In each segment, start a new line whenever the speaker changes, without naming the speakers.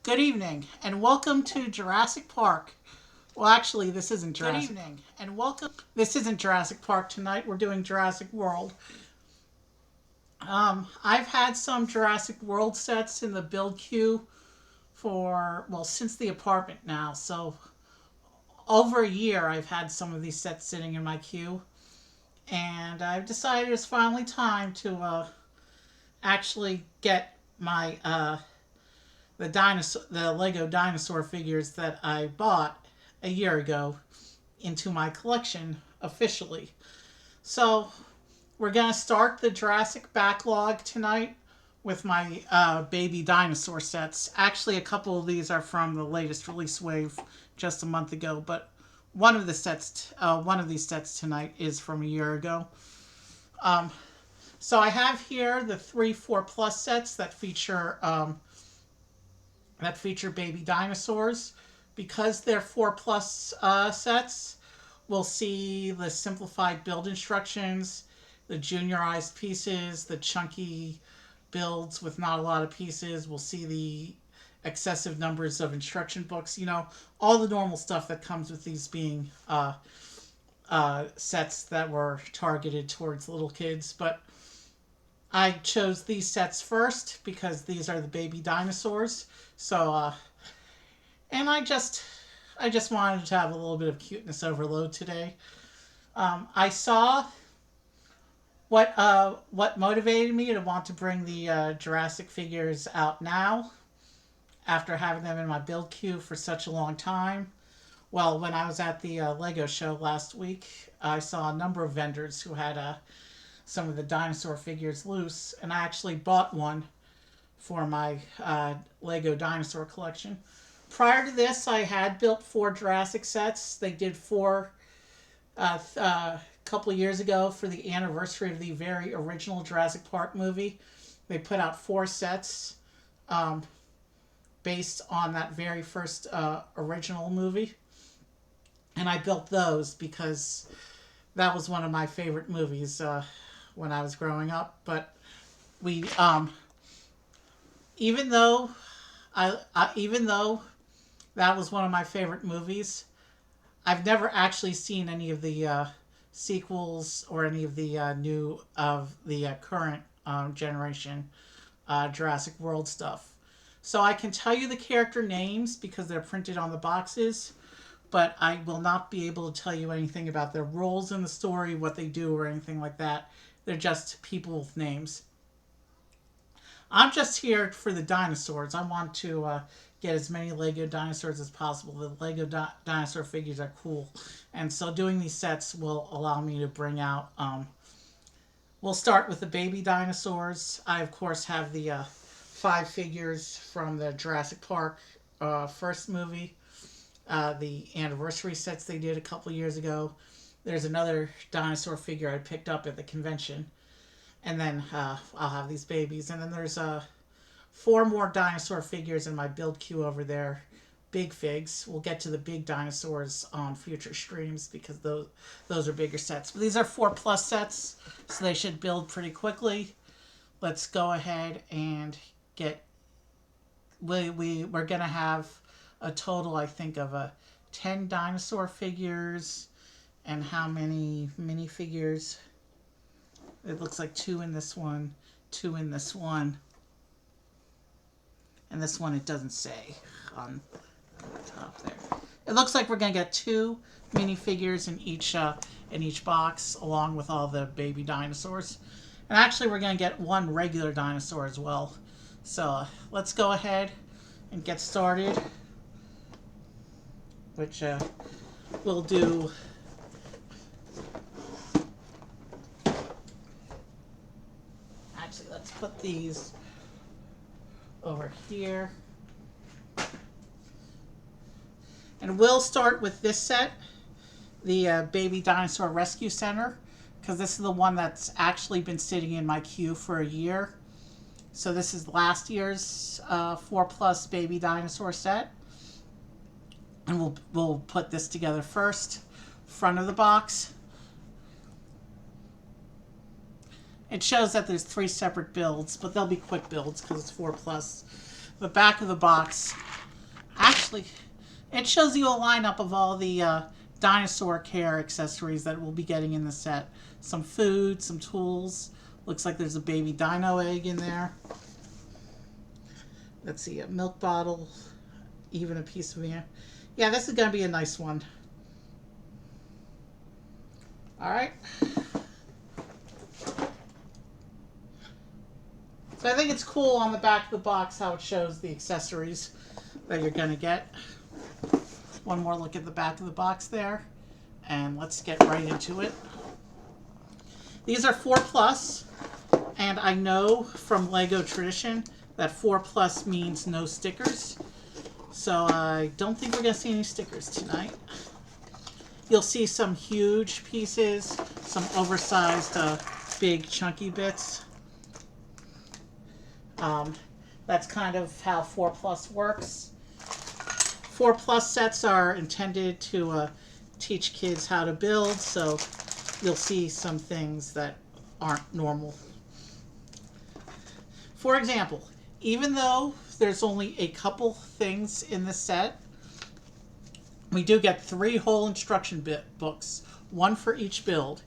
Good evening, and welcome to Jurassic Park. Well, actually, this isn't Jurassic. Good evening, and welcome. This isn't Jurassic Park tonight. We're doing Jurassic World. I've had some Jurassic World sets in the build queue for, well, since the apartment now. So, over a year, I've had some of these sets sitting in my queue. And I've decided it's finally time to actually get my the Lego dinosaur figures that I bought a year ago into my collection officially. So we're gonna start the Jurassic backlog tonight with my baby dinosaur sets. Actually, a couple of these are from the latest release wave just a month ago, but one of these sets tonight is from a year ago. So I have here the 3-4 plus sets that feature baby dinosaurs. Because they're 4 plus sets, we'll see the simplified build instructions, the juniorized pieces, the chunky builds with not a lot of pieces. We'll see the excessive numbers of instruction books. You know, all the normal stuff that comes with these being sets that were targeted towards little kids. But I chose these sets first because these are the baby dinosaurs. So, and I just wanted to have a little bit of cuteness overload today. I saw what motivated me to want to bring the Jurassic figures out now after having them in my build queue for such a long time. Well, when I was at the Lego show last week, I saw a number of vendors who had some of the dinosaur figures loose, and I actually bought one for my Lego dinosaur collection. Prior to this, I had built 4 Jurassic sets. They did 4 a couple of years ago for the anniversary of the very original Jurassic Park movie. They put out 4 sets based on that very first original movie. And I built those because that was one of my favorite movies when I was growing up. But we, even though that was one of my favorite movies, I've never actually seen any of the sequels or any of the current generation Jurassic World stuff. So I can tell you the character names because they're printed on the boxes, but I will not be able to tell you anything about their roles in the story, what they do, or anything like that. They're just people with names. I'm just here for the dinosaurs. I want to get as many Lego dinosaurs as possible. The Lego dinosaur figures are cool. And so doing these sets will allow me to bring out... we'll start with the baby dinosaurs. I, of course, have the 5 figures from the Jurassic Park first movie. The anniversary sets they did a couple years ago. There's another dinosaur figure I picked up at the convention. And then I'll have these babies. And then there's 4 more dinosaur figures in my build queue over there. Big figs. We'll get to the big dinosaurs on future streams because those are bigger sets. But these are 4+ sets, so they should build pretty quickly. Let's go ahead and get... We're going to have a total, I think, of 10 dinosaur figures. And how many minifigures? It looks like 2 in this one, 2 in this one. And this one, it doesn't say on the top there. It looks like we're going to get 2 minifigures in each box, along with all the baby dinosaurs. And actually, we're going to get 1 regular dinosaur as well. So let's go ahead and get started. Which we'll do... Actually, let's put these over here. And we'll start with this set, the Baby Dinosaur Rescue Center, because this is the one that's actually been sitting in my queue for a year. So this is last year's 4+ baby dinosaur set. And we'll put this together first. Front of the box. It shows that there's 3 separate builds, but they'll be quick builds because it's 4+. The back of the box Actually, it shows you a lineup of all the dinosaur care accessories that we'll be getting in the set. Some food, some tools. Looks like there's a baby dino egg in there. Let's see, a milk bottle, even a piece of meat. Yeah, this is going to be a nice one. All right. So I think it's cool on the back of the box how it shows the accessories that you're going to get. One more look at the back of the box there. And let's get right into it. These are 4+, and I know from Lego tradition that 4+ means no stickers. So I don't think we're going to see any stickers tonight. You'll see some huge pieces, some oversized big chunky bits. That's kind of how 4+ works. 4+ sets are intended to teach kids how to build, so you'll see some things that aren't normal. For example, even though there's only a couple things in the set, we do get 3 whole instruction books, one for each build.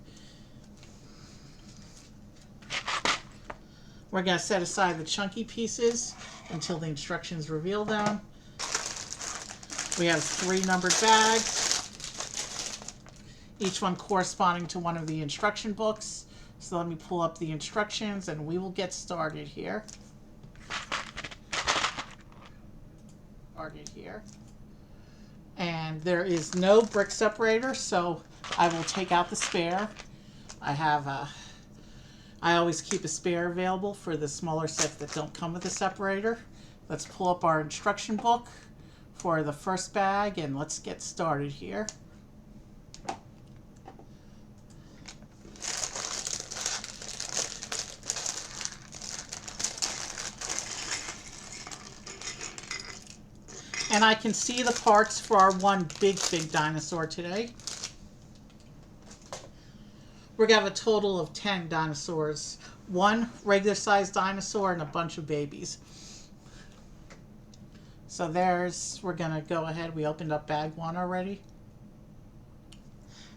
We're going to set aside the chunky pieces until the instructions reveal them. We have 3 numbered bags, each one corresponding to one of the instruction books. So let me pull up the instructions and we will get started here. And there is no brick separator, so I will take out the spare. I always keep a spare available for the smaller sets that don't come with a separator. Let's pull up our instruction book for the first bag and let's get started here. And I can see the parts for our one big dinosaur today. We're going to have a total of 10 dinosaurs. One regular sized dinosaur and a bunch of babies. So we're going to go ahead. We opened up bag 1 already.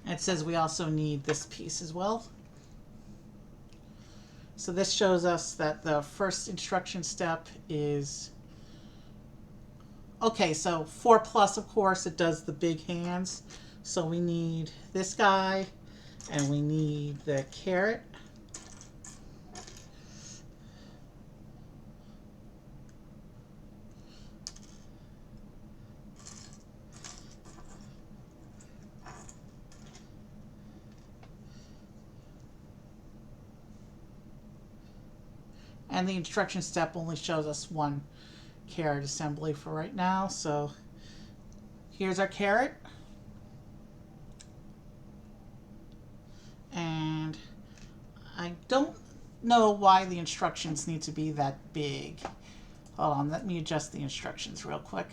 And it says we also need this piece as well. So this shows us that the first instruction step is... Okay, so 4+, of course, it does the big hands. So we need this guy, and we need the carrot. And the instruction step only shows us one carrot assembly for right now. So here's our carrot. And I don't know why the instructions need to be that big. Hold on, let me adjust the instructions real quick.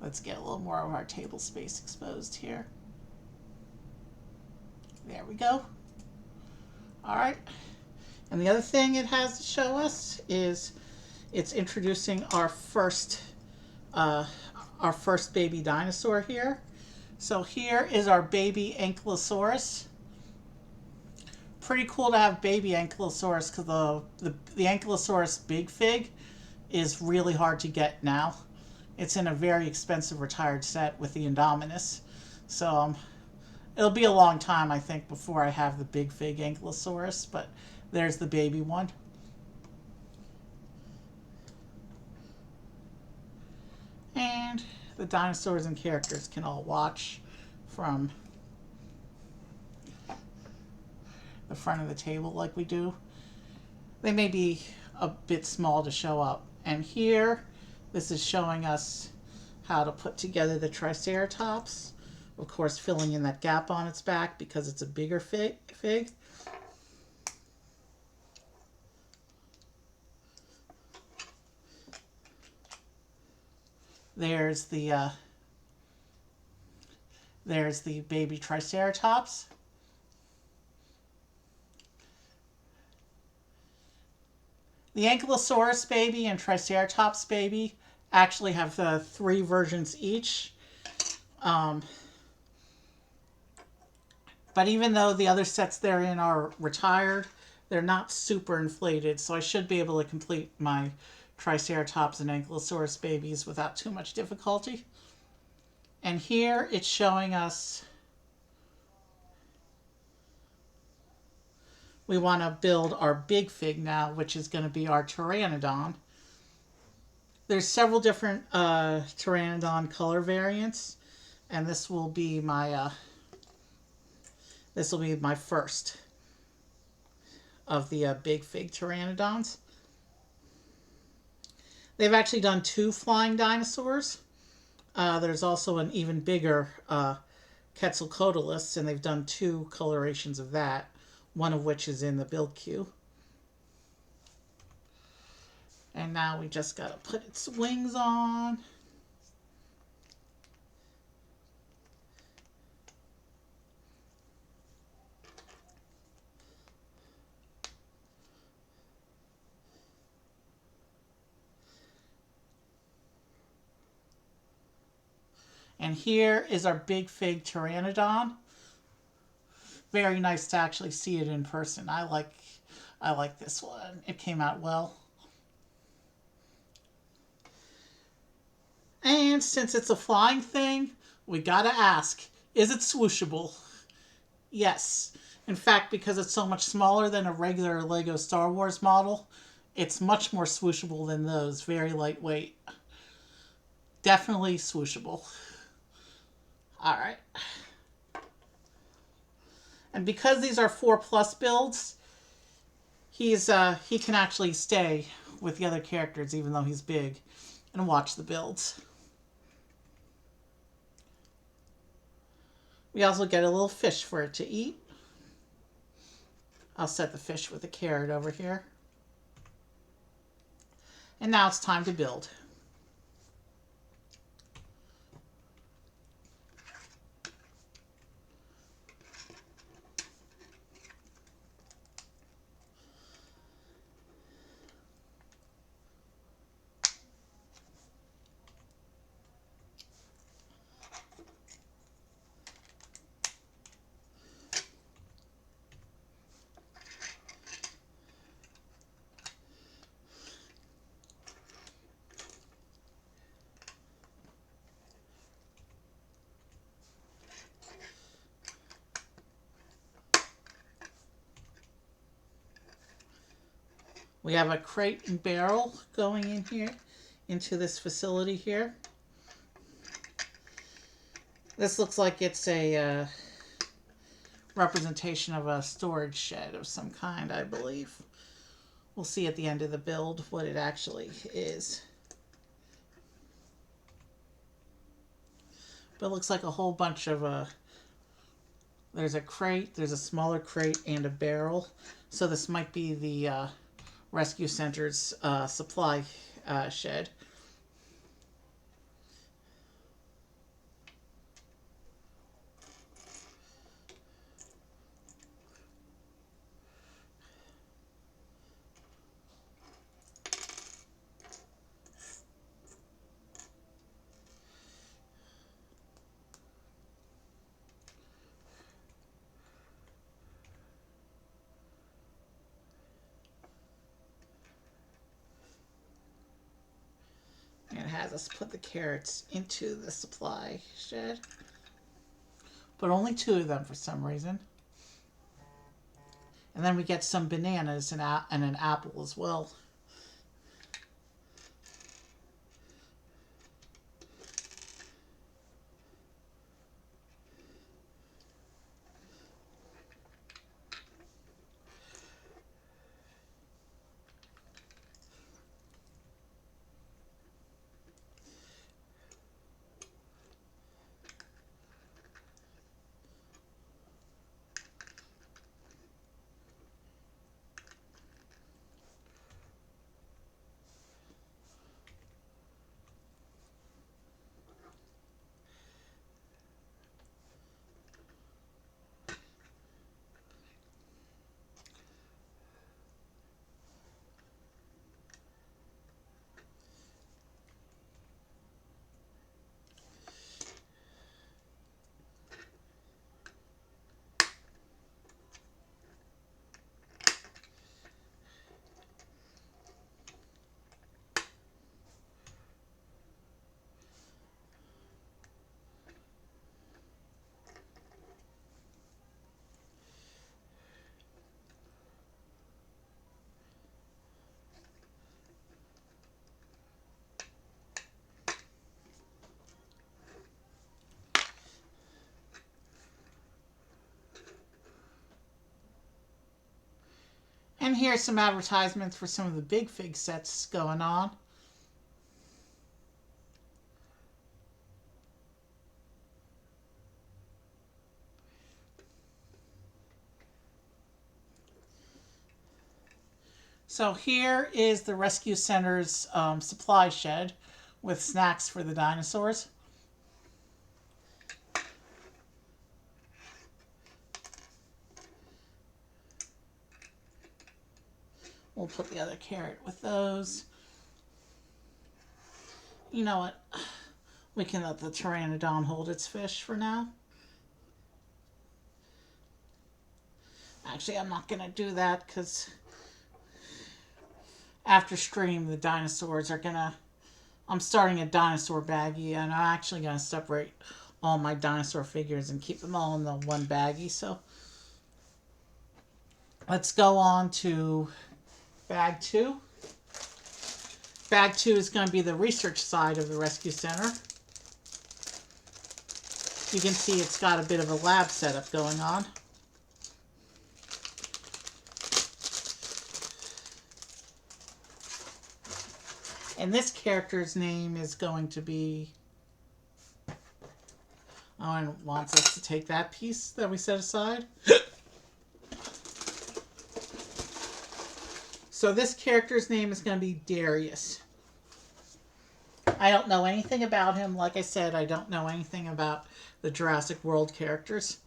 Let's get a little more of our table space exposed here. There we go. All right. And the other thing it has to show us is it's introducing our first baby dinosaur here. So here is our baby Ankylosaurus. Pretty cool to have baby Ankylosaurus because the Ankylosaurus big fig is really hard to get now. It's in a very expensive retired set with the Indominus. So it'll be a long time, I think, before I have the big fig Ankylosaurus, but there's the baby one. And the dinosaurs and characters can all watch from the front of the table like we do. They may be a bit small to show up. And here, this is showing us how to put together the Triceratops. Of course, filling in that gap on its back because it's a bigger fig. There's the baby Triceratops. The Ankylosaurus baby and Triceratops baby actually have three versions each. Um, but even though the other sets they're in are retired, they're not super inflated, so I should be able to complete my Triceratops and Ankylosaurus babies without too much difficulty. And here it's showing us we want to build our big fig now, which is going to be our Pteranodon. There's several different Pteranodon color variants, and this will be my first of the big fig Pteranodons. They've actually done two flying dinosaurs. There's also an even bigger Quetzalcoatlus, and they've done two colorations of that, one of which is in the build queue. And now we just gotta put its wings on. And here is our big fig Pteranodon. Very nice to actually see it in person. I like this one. It came out well. And since it's a flying thing, we gotta ask, is it swooshable? Yes. In fact, because it's so much smaller than a regular Lego Star Wars model, it's much more swooshable than those. Very lightweight. Definitely swooshable. Alright. And because these are 4+ builds, he can actually stay with the other characters even though he's big and watch the builds. We also get a little fish for it to eat. I'll set the fish with a carrot over here. And now it's time to build. We have a crate and barrel going in here, into this facility here. This looks like it's a representation of a storage shed of some kind, I believe. We'll see at the end of the build what it actually is. But it looks like a whole bunch of there's a crate, there's a smaller crate, and a barrel. So this might be the Rescue Center's supply shed. And it has us put the carrots into the supply shed. But only 2 of them for some reason. And then we get some bananas and an apple as well. And here's some advertisements for some of the big fig sets going on. So here is the Rescue Center's supply shed with snacks for the dinosaurs. We'll put the other carrot with those. You know what? We can let the Pteranodon hold its fish for now. Actually, I'm not going to do that because after stream, the dinosaurs are going to... I'm starting a dinosaur baggie, and I'm actually going to separate all my dinosaur figures and keep them all in the one baggie. So let's go on to bag 2. Bag 2 is going to be the research side of the rescue center. You can see it's got a bit of a lab setup going on. And this character's name is going to be... Oh, and it wants us to take that piece that we set aside. So this character's name is going to be Darius. I don't know anything about him. Like I said, I don't know anything about the Jurassic World characters.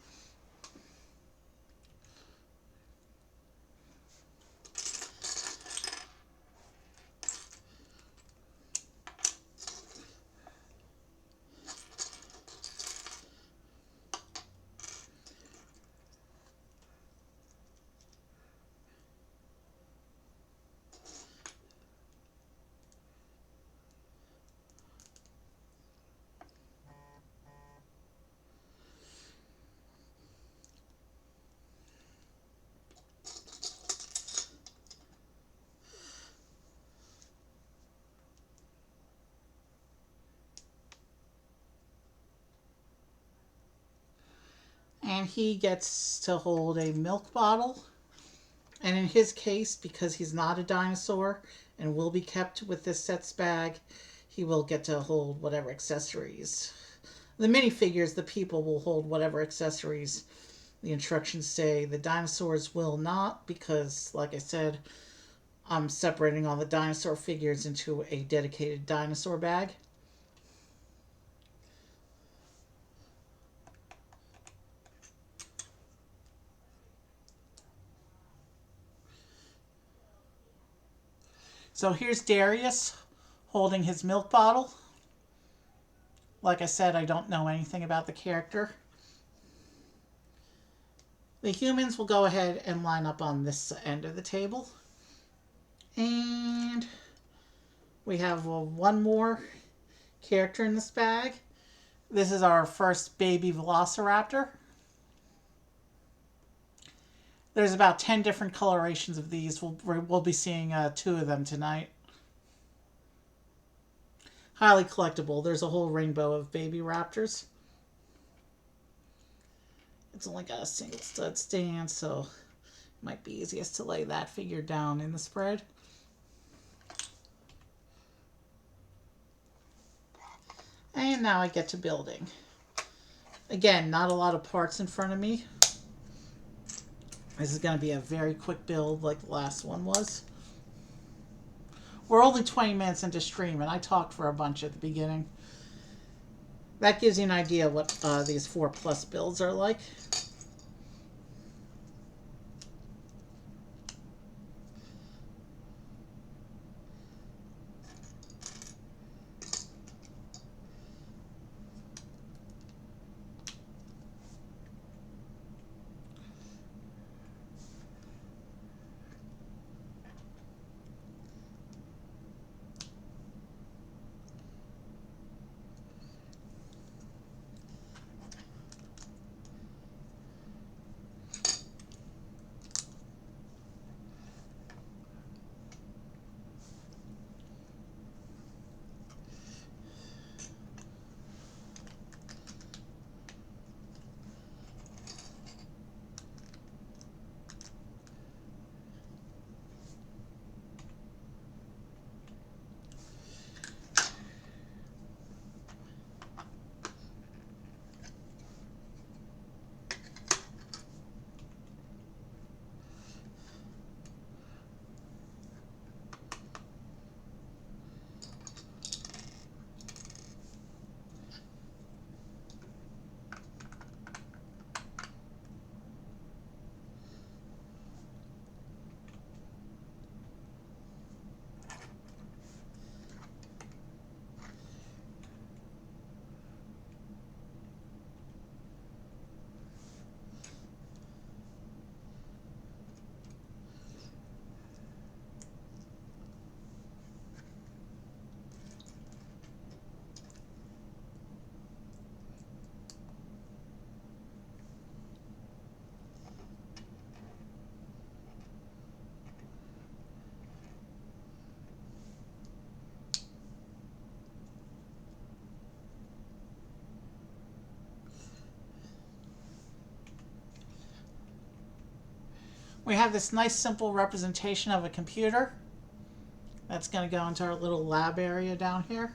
And he gets to hold a milk bottle. And in his case, because he's not a dinosaur and will be kept with this sets bag, he will get to hold whatever accessories. The minifigures, the people, will hold whatever accessories the instructions say. The dinosaurs will not, because, like I said, I'm separating all the dinosaur figures into a dedicated dinosaur bag. So here's Darius holding his milk bottle. Like I said, I don't know anything about the character. The humans will go ahead and line up on this end of the table. And we have one more character in this bag. This is our first baby velociraptor. There's about 10 different colorations of these. We'll be seeing 2 of them tonight. Highly collectible. There's a whole rainbow of baby raptors. It's only got a single stud stand, so it might be easiest to lay that figure down in the spread. And now I get to building. Again, not a lot of parts in front of me. This is going to be a very quick build like the last one was. We're only 20 minutes into stream, and I talked for a bunch at the beginning. That gives you an idea what these 4+ builds are like. We have this nice simple representation of a computer. That's going to go into our little lab area down here.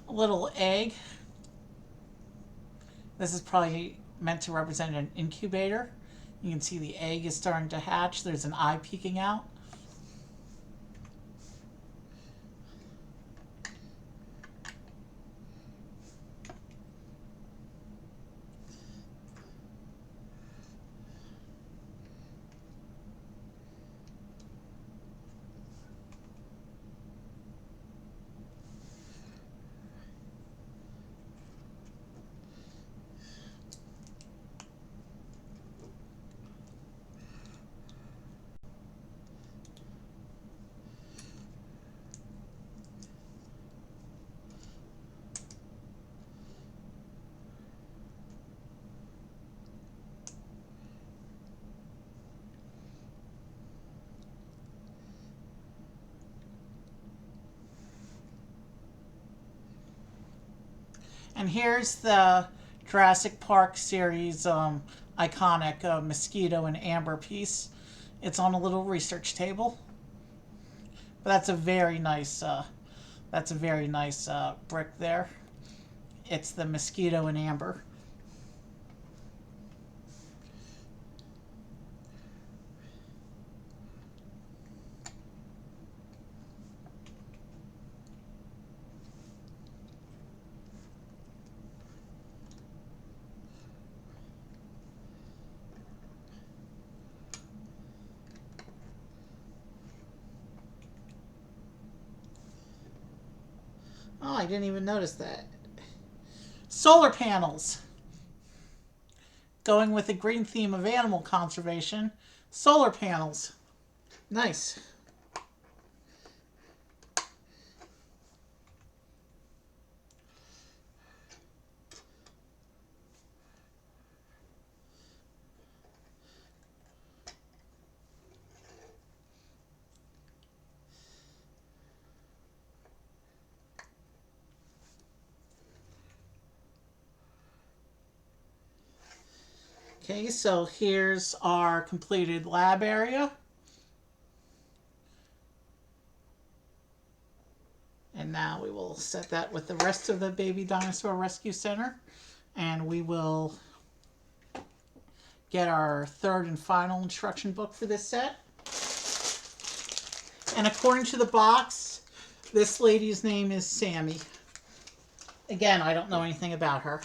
A little egg. This is probably meant to represent an incubator. You can see the egg is starting to hatch. There's an eye peeking out. And here's the Jurassic Park series iconic mosquito and amber piece. It's on a little research table. But that's a very nice brick there. It's the mosquito and amber. Oh, I didn't even notice that. Solar panels. Going with the green theme of animal conservation. Solar panels. Nice. Okay, so here's our completed lab area. And now we will set that with the rest of the Baby Dinosaur Rescue Center. And we will get our third and final instruction book for this set. And according to the box, this lady's name is Sammy. Again, I don't know anything about her.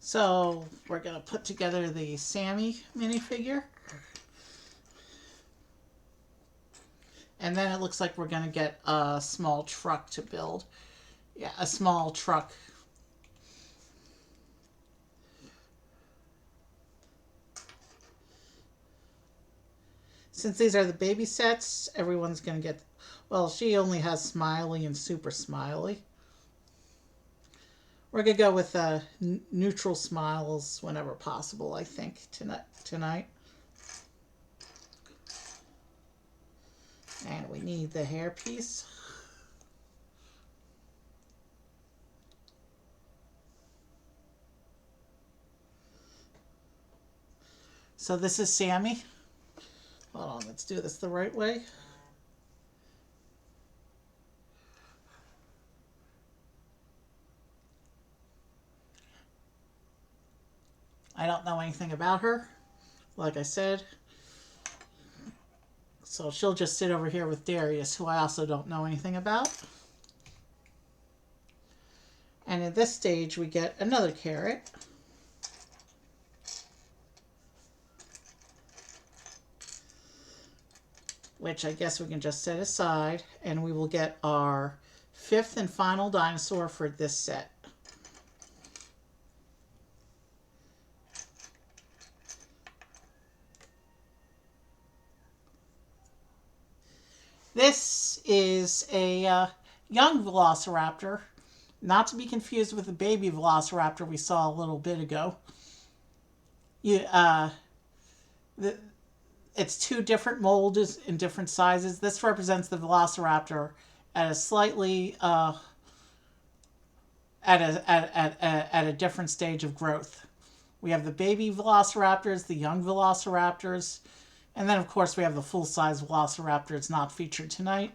So we're going to put together the Sammy minifigure. And then it looks like we're going to get a small truck to build. Yeah, a small truck. Since these are the baby sets, everyone's going to get... Well, she only has Smiley and Super Smiley. We're going to go with neutral smiles whenever possible, I think, tonight. And we need the hair piece. So this is Sammy. Hold on, let's do this the right way. I don't know anything about her, like I said. So she'll just sit over here with Darius, who I also don't know anything about. And at this stage, we get another carrot. Which I guess we can just set aside. And we will get our fifth and final dinosaur for this set. This is a young velociraptor, not to be confused with the baby velociraptor we saw a little bit ago. You, the, it's two different molds in different sizes. This represents the velociraptor at a slightly at a different stage of growth. We have the baby velociraptors, the young velociraptors, and then of course we have the full-size velociraptor. It's not featured tonight.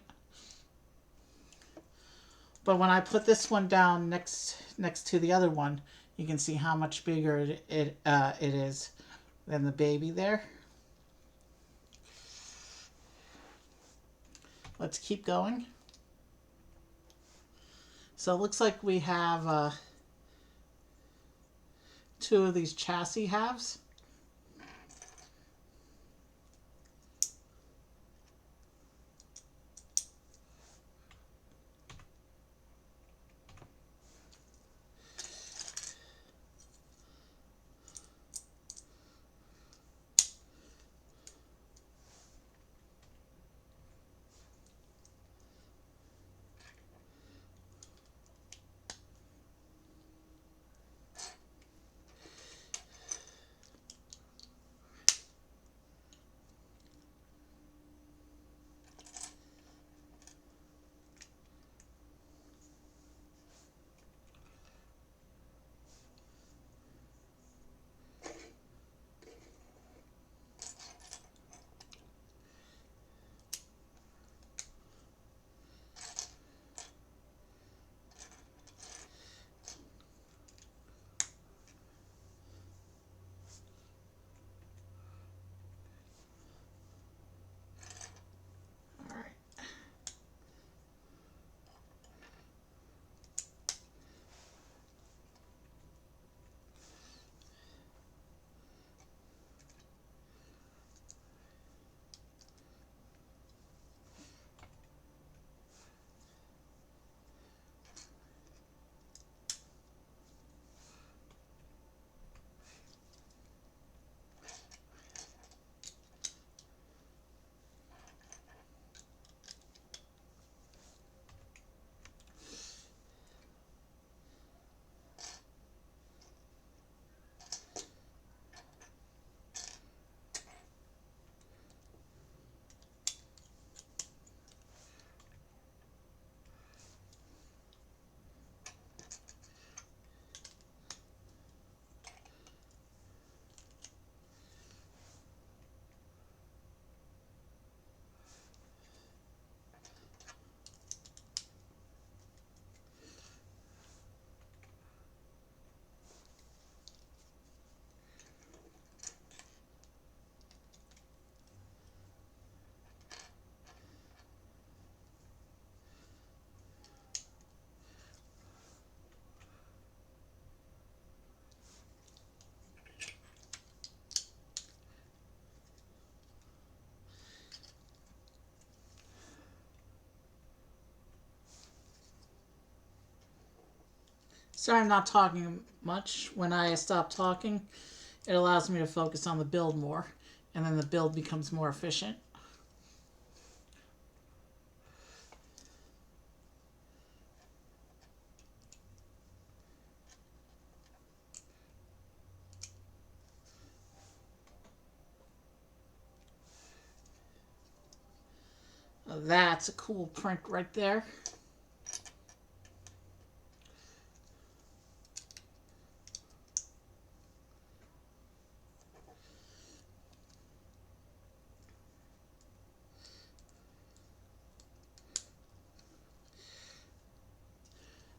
But when I put this one down next to the other one, you can see how much bigger it is than the baby there. Let's keep going. So it looks like we have two of these chassis halves. Sorry I'm not talking much. When I stop talking, it allows me to focus on the build more, and then the build becomes more efficient. That's a cool print right there.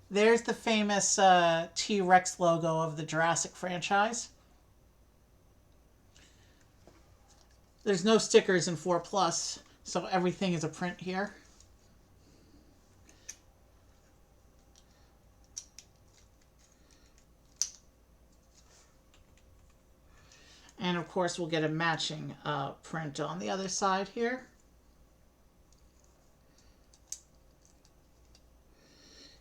There's the famous T-Rex logo of the Jurassic franchise. There's no stickers in 4 Plus, so everything is a print here. And of course, we'll get a matching print on the other side here.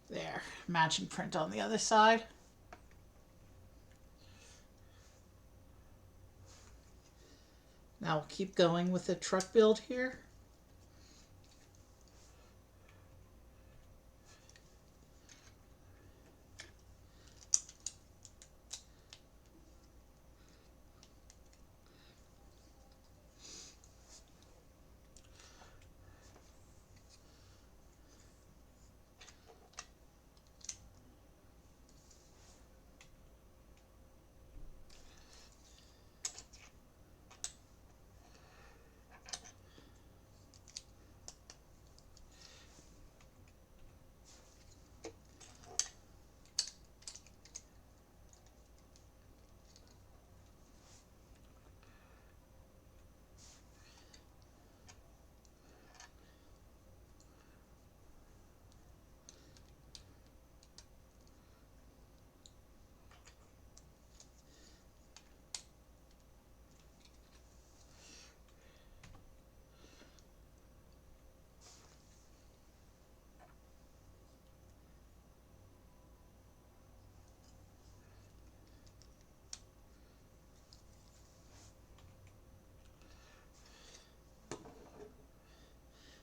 There, matching print on the other side. Now we'll keep going with the truck build here.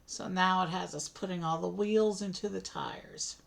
So now it has us putting all the wheels into the tires.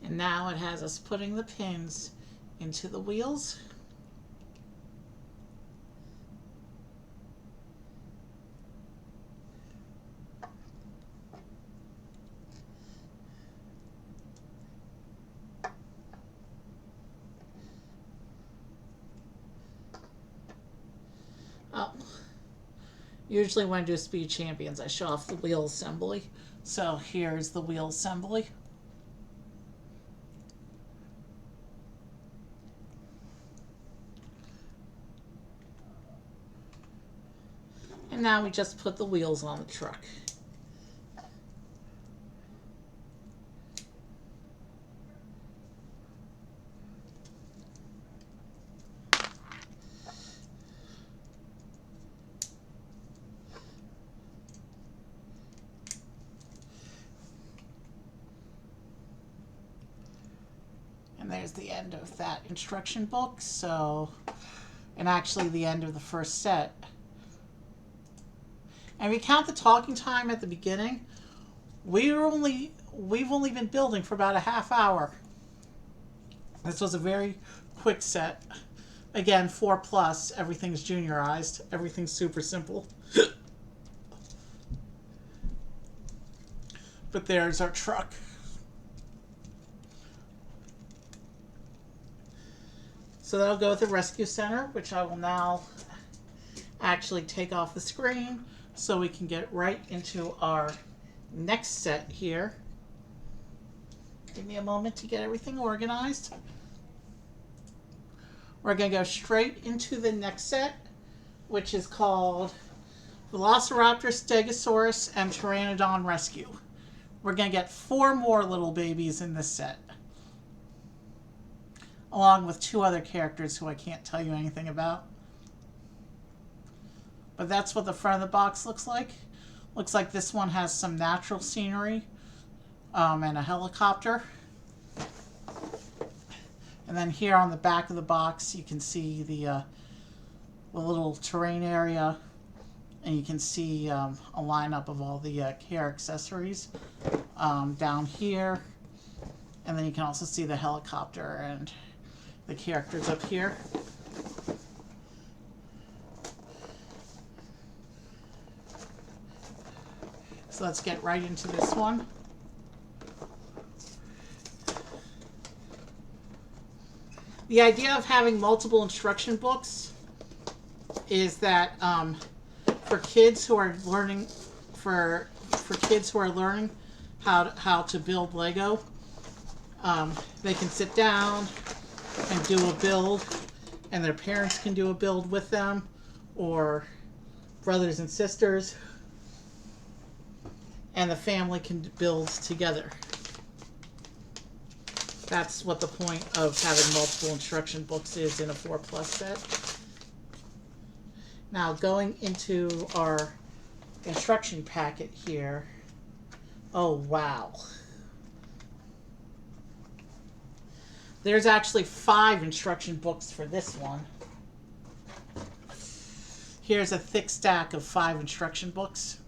And now it has us putting the pins into the wheels. Oh, usually when I do Speed Champions, I show off the wheel assembly. So here's the wheel assembly. And now we just put the wheels on the truck. And there's the end of that instruction book. So, and actually the end of the first set. And we count the talking time at the beginning. We've only been building for about a half hour. This was a very quick set. Again, 4 Plus, everything's juniorized. Everything's super simple. But there's our truck. So that'll go with the rescue center, which I will now actually take off the screen so we can get right into our next set here. Give me a moment to get everything organized. We're going to go straight into the next set, which is called Velociraptor, Stegosaurus, and Pteranodon Rescue. We're going to get 4 more little babies in this set, along with 2 other characters who I can't tell you anything about. But that's what the front of the box looks like. Looks like this one has some natural scenery and a helicopter. And then here on the back of the box, you can see the little terrain area And you can see a lineup of all the care accessories down here. And then you can also see the helicopter and the characters up here. So let's get right into this one. The idea of having multiple instruction books is that for kids who are learning how to build Lego, they can sit down and do a build, and their parents can do a build with them, or brothers and sisters, and the family can build together. That's what the point of having multiple instruction books is in a 4+ set. Now going into our instruction packet here. Oh wow. There's actually 5 instruction books for this one. Here's a thick stack of 5 instruction books.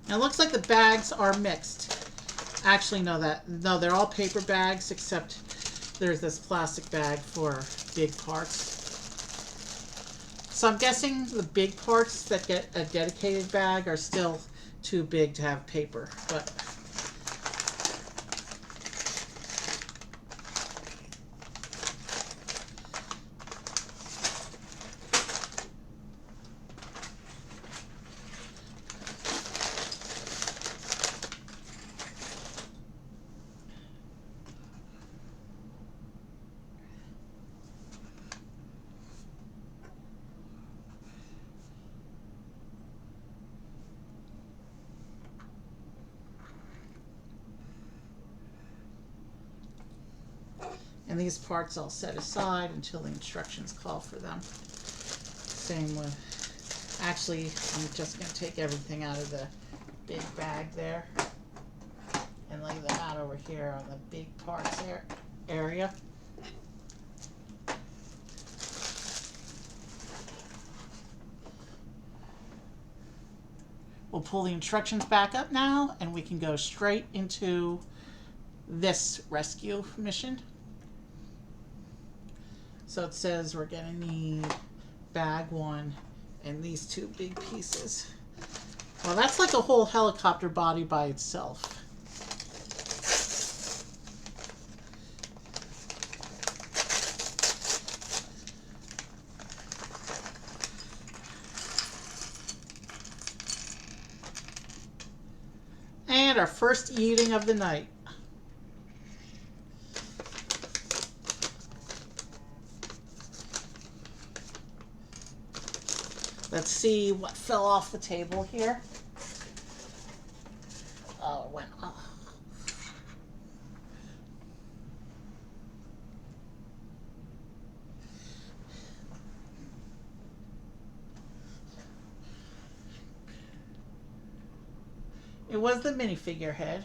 Now it looks like the bags are mixed. Actually, no, they're all paper bags, except there's this plastic bag for big parts. So I'm guessing the big parts that get a dedicated bag are still too big to have paper, but and these parts I'll set aside until the instructions call for them. Same with, actually, I'm just going to take everything out of the big bag there and lay them out over here on the big parts area. We'll pull the instructions back up now, and we can go straight into this rescue mission. So it says we're going to need bag 1 and these 2 big pieces. Well, that's like a whole helicopter body by itself. And our first eating of the night. Let's see what fell off the table here. Oh, it went off. It was the minifigure head.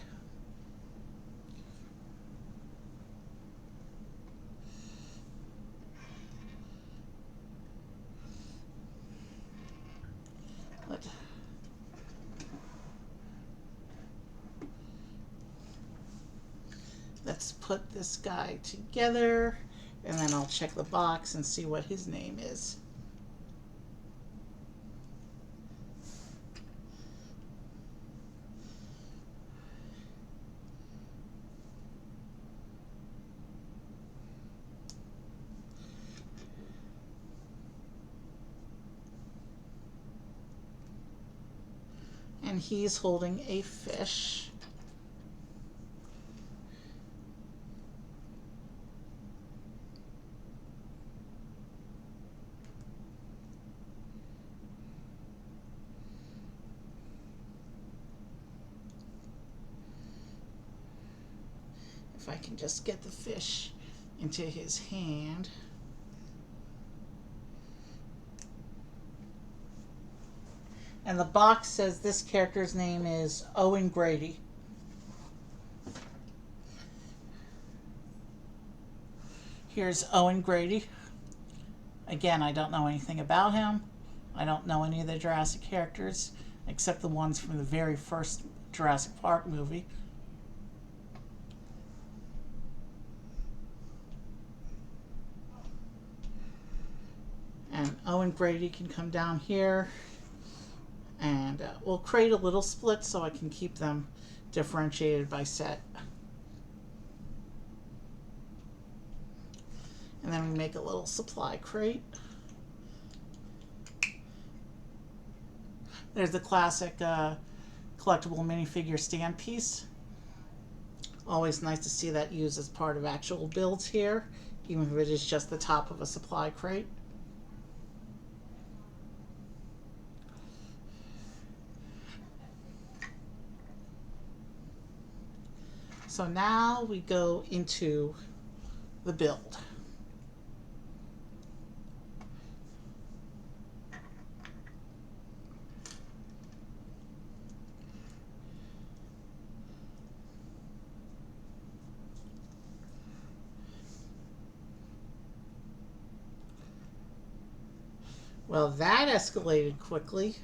Let's put this guy together, and then I'll check the box and see what his name is. And he's holding a fish. If I can just get the fish into his hand. And the box says this character's name is Owen Grady. Here's Owen Grady. Again, I don't know anything about him. I don't know any of the Jurassic characters except the ones from the very first Jurassic Park movie. And Owen Grady can come down here, and we'll create a little split so I can keep them differentiated by set. And then we make a little supply crate. There's the classic collectible minifigure stand piece. Always nice to see that used as part of actual builds here, even if it is just the top of a supply crate. So now we go into the build. Well, that escalated quickly.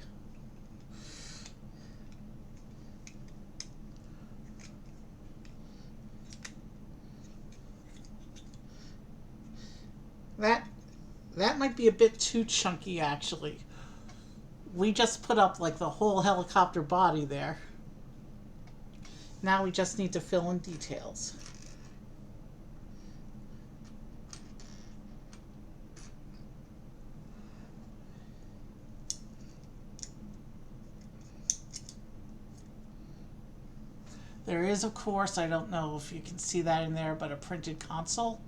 That might be a bit too chunky, actually. We just put up like the whole helicopter body there. Now we just need to fill in details. There is, of course, I don't know if you can see that in there, but a printed console.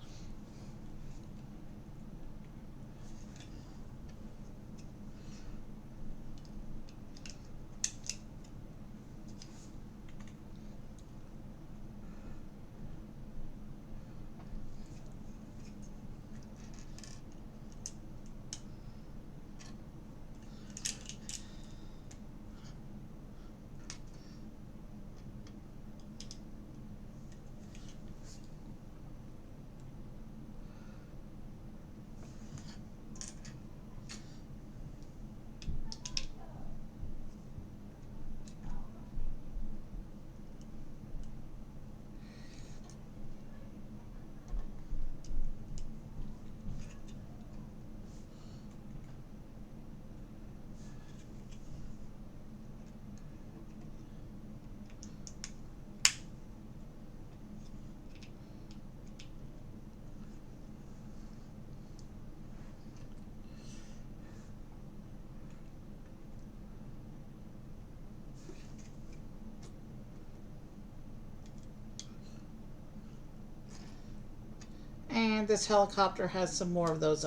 And this helicopter has some more of those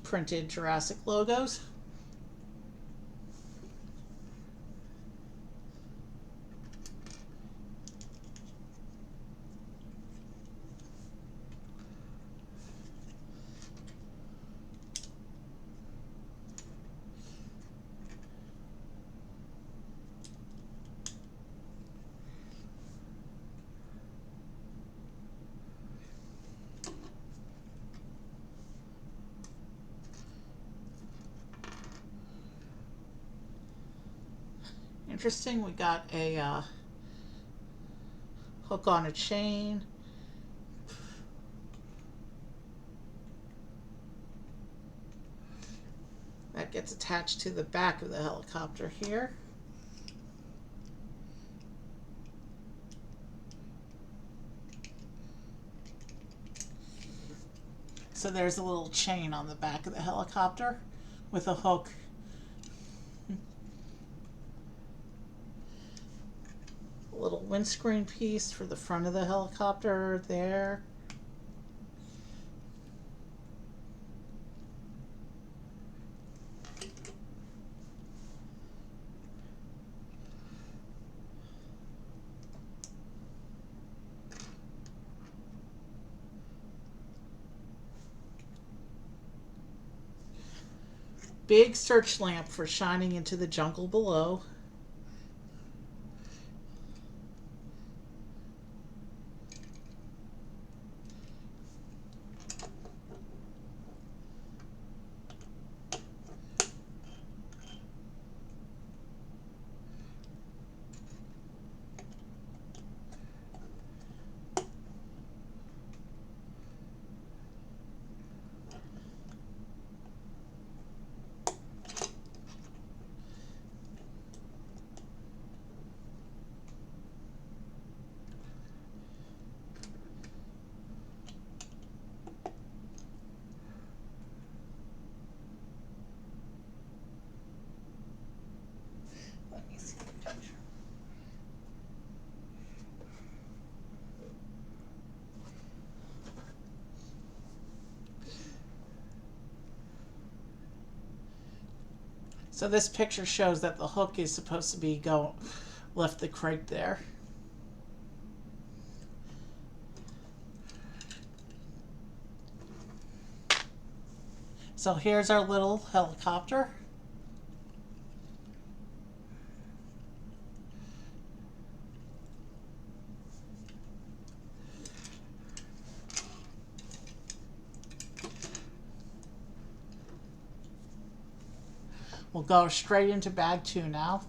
printed Jurassic logos. Interesting, we got a hook on a chain. That gets attached to the back of the helicopter here. So there's a little chain on the back of the helicopter with a hook. A little windscreen piece for the front of the helicopter there. Big search lamp for shining into the jungle below. So this picture shows that the hook is supposed to be go lift the crate there. So here's our little helicopter. We'll go straight into bag 2 now.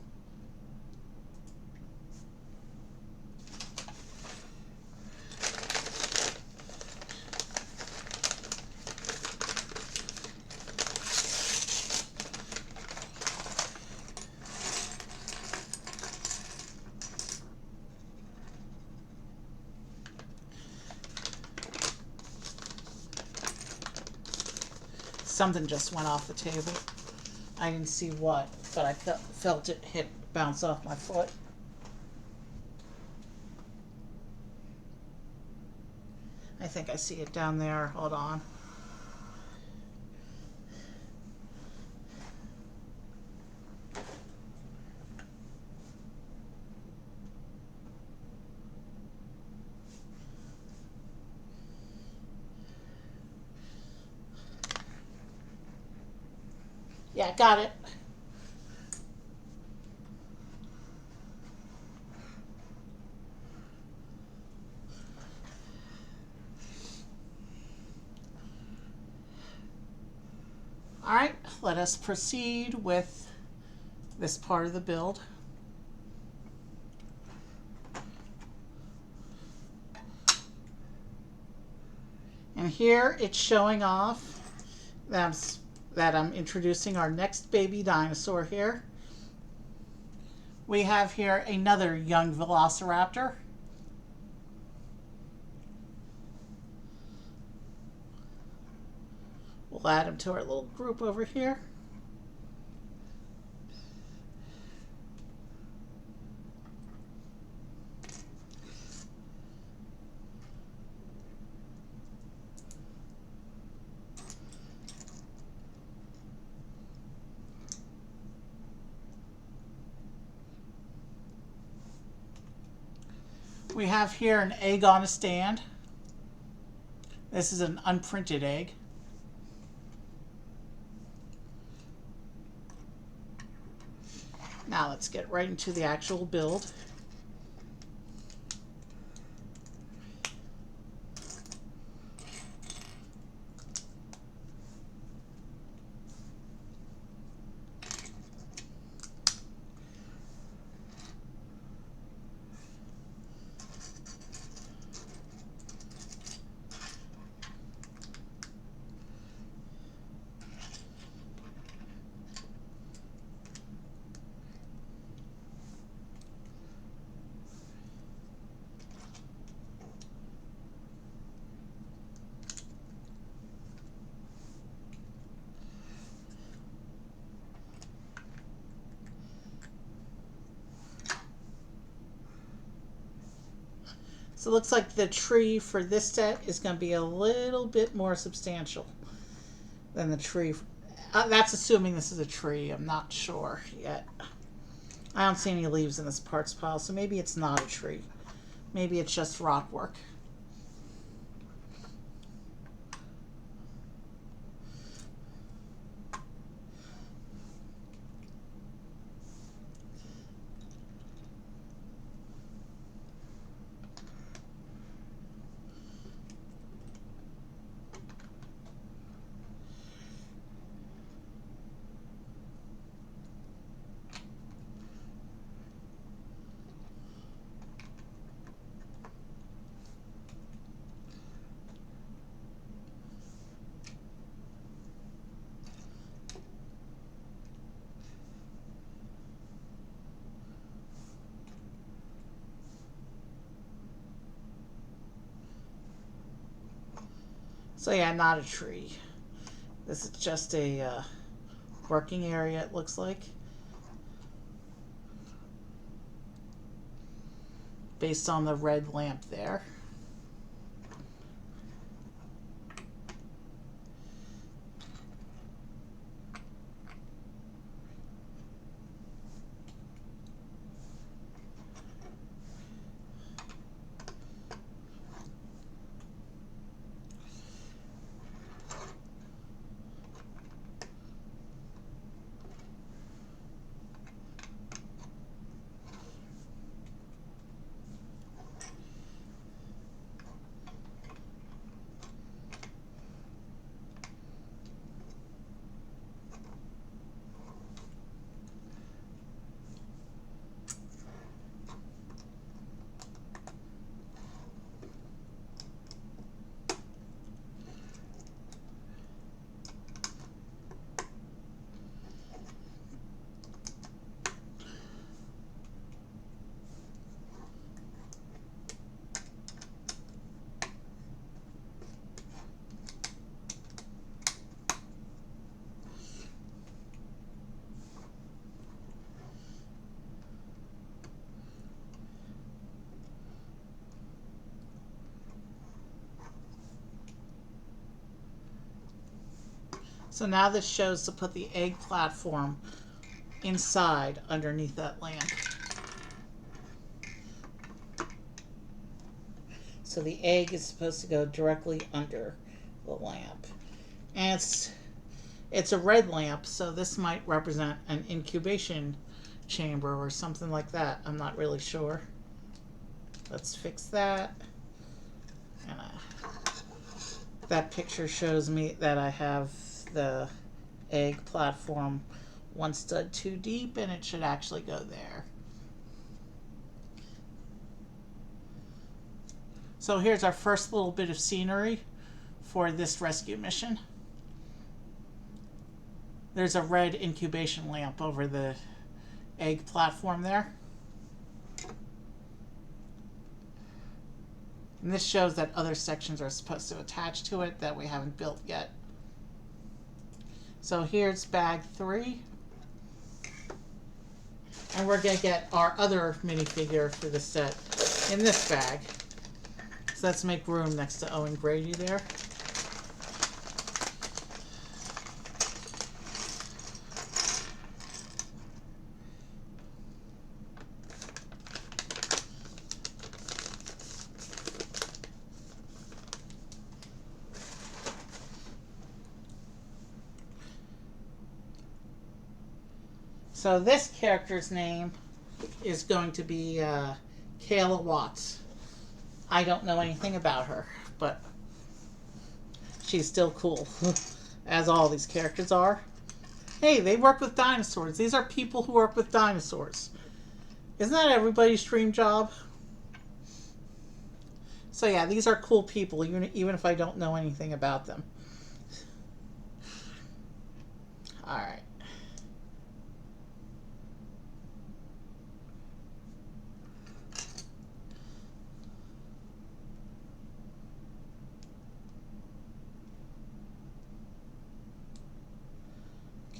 Something just went off the table. I didn't see what, but I felt it bounce off my foot. I think I see it down there. Hold on. Yeah, got it. All right, let us proceed with this part of the build. And here it's showing off that I'm introducing our next baby dinosaur here. We have here another young velociraptor. We'll add him to our little group over here. We have here an egg on a stand. This is an unprinted egg. Now let's get right into the actual build. So it looks like the tree for this set is going to be a little bit more substantial than the tree. That's assuming this is a tree. I'm not sure yet. I don't see any leaves in this parts pile, so maybe it's not a tree. Maybe it's just rock work. So yeah, not a tree. This is just a working area, it looks like. Based on the red lamp there. So now this shows to put the egg platform inside underneath that lamp. So the egg is supposed to go directly under the lamp. And it's a red lamp, so this might represent an incubation chamber or something like that. I'm not really sure. Let's fix that. And that picture shows me that I have the egg platform one stud too deep, and it should actually go there. So here's our first little bit of scenery for this rescue mission. There's a red incubation lamp over the egg platform there. And this shows that other sections are supposed to attach to it that we haven't built yet. So here's bag 3. And we're going to get our other minifigure for the set in this bag. So let's make room next to Owen Grady there. So this character's name is going to be Kayla Watts. I don't know anything about her, but she's still cool, as all these characters are. Hey, they work with dinosaurs. These are people who work with dinosaurs. Isn't that everybody's dream job? So yeah, these are cool people, even if I don't know anything about them. Alright.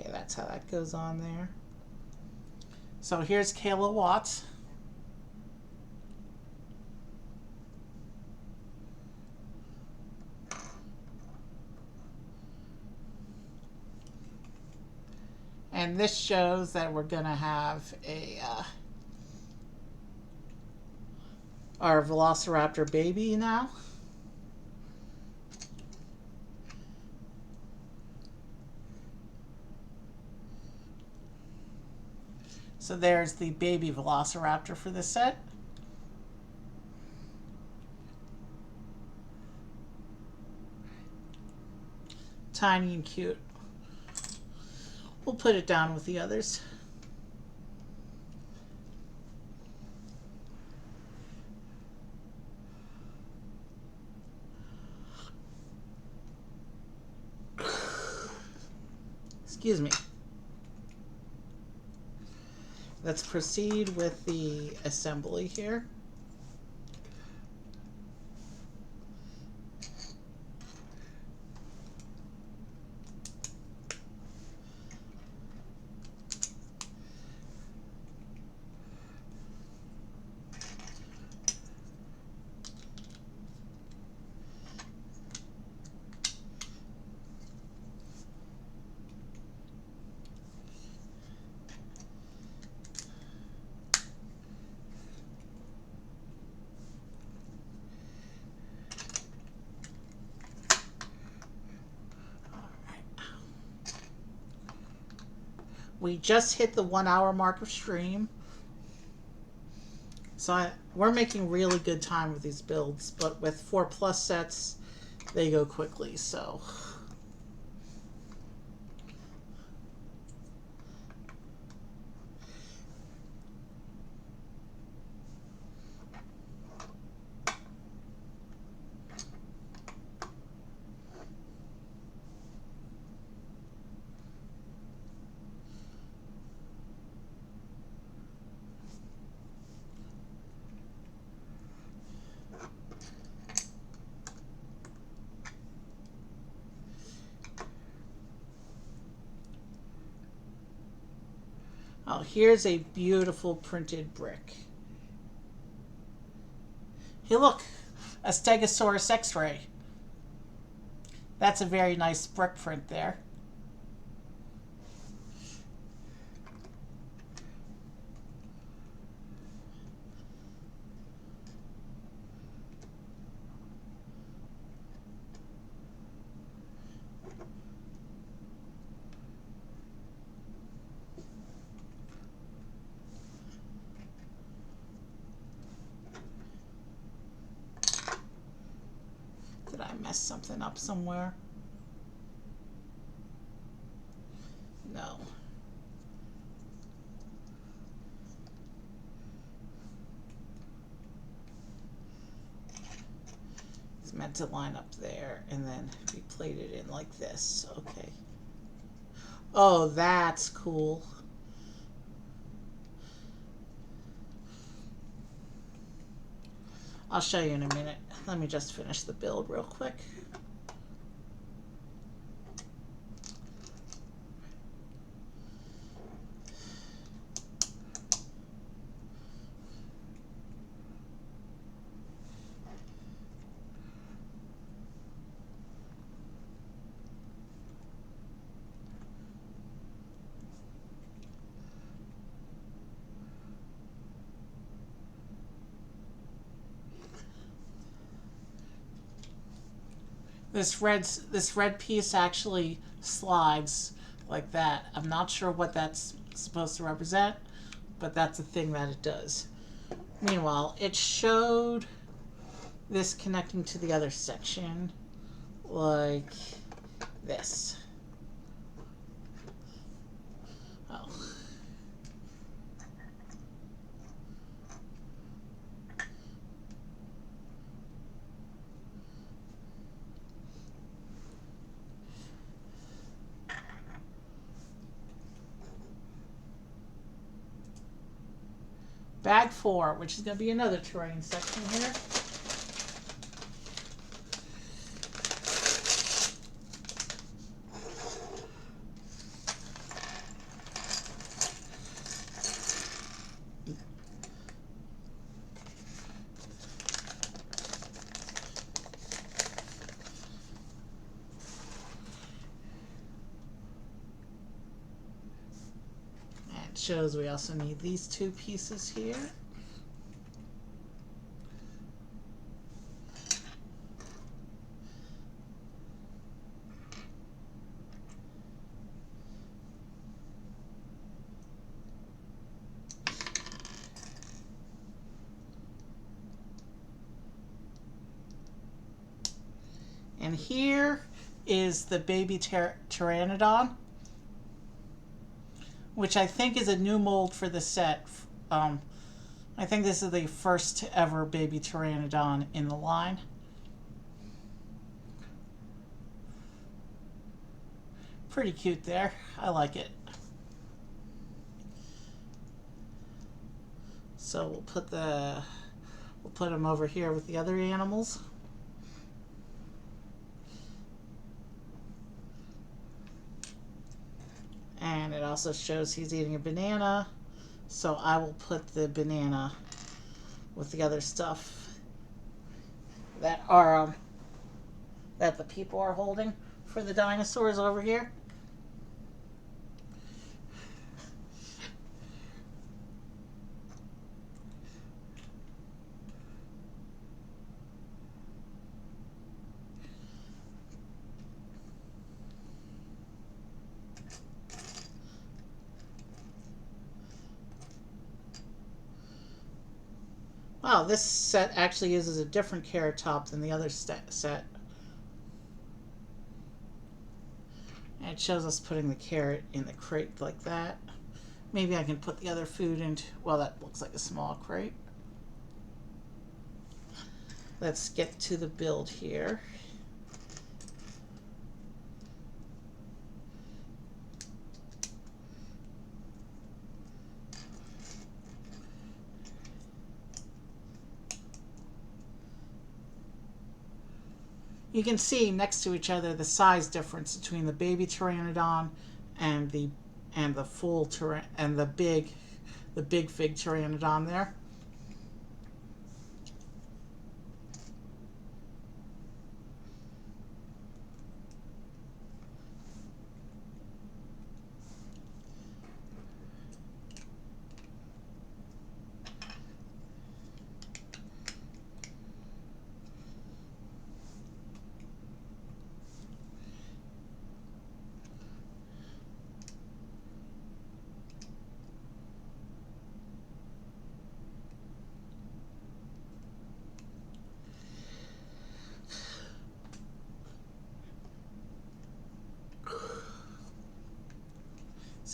Okay, that's how that goes on there. So here's Kayla Watts. And this shows that we're going to have our Velociraptor baby now. So there's the baby Velociraptor for this set. Tiny and cute. We'll put it down with the others. Excuse me. Let's proceed with the assembly here. We just hit the 1 hour mark of stream. So we're making really good time with these builds, but with 4+ sets, they go quickly, so. Oh, here's a beautiful printed brick. Hey, look, a Stegosaurus X-ray. That's a very nice brick print there. mess something up somewhere? No. It's meant to line up there and then be plated in like this. Okay. Oh, that's cool. I'll show you in a minute. Let me just finish the build real quick. This red piece actually slides like that. I'm not sure what that's supposed to represent, but that's a thing that it does. Meanwhile, it showed this connecting to the other section like this. Oh. Bag 4, which is going to be another terrain section here. Shows we also need these two pieces here. And here is the baby Pteranodon, which I think is a new mold for the set. I think this is the first ever baby Pteranodon in the line. Pretty cute there. I like it. So we'll put them over here with the other animals. And it also shows he's eating a banana, so I will put the banana with the other stuff that are that the people are holding for the dinosaurs over here. Wow, this set actually uses a different carrot top than the other set. And it shows us putting the carrot in the crate like that. Maybe I can put the other food into, well, that looks like a small crate. Let's get to the build here. You can see next to each other the size difference between the baby Pteranodon and the full and the big fig Pteranodon there.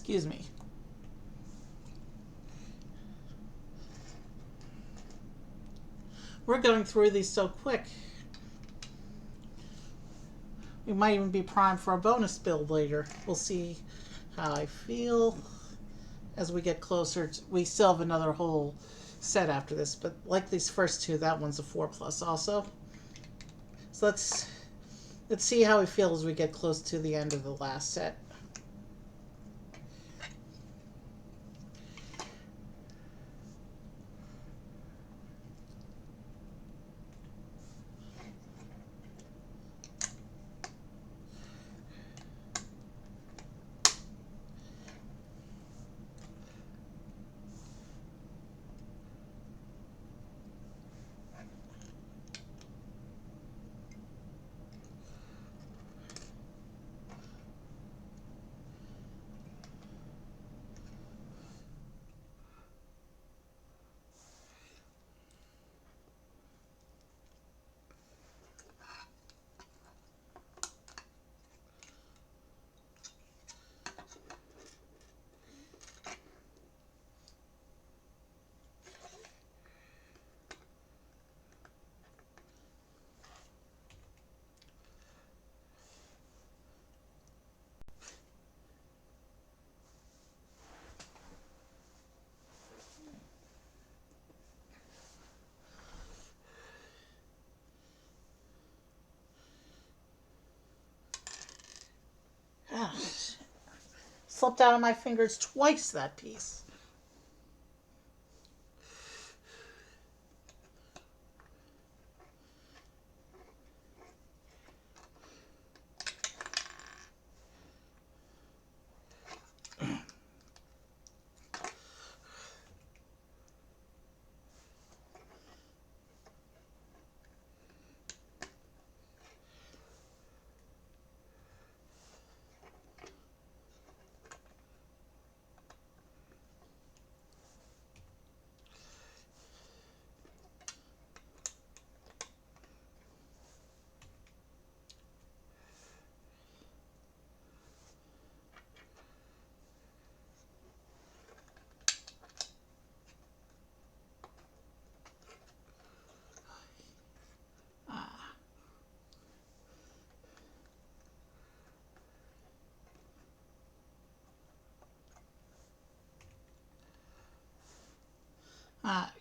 Excuse me. We're going through these so quick. We might even be primed for a bonus build later. We'll see how I feel as we get closer. We still have another whole set after this, but like these first two, that one's a 4+ also. So let's see how we feel as we get close to the end of the last set. Ah, slipped out of my fingers twice, that piece.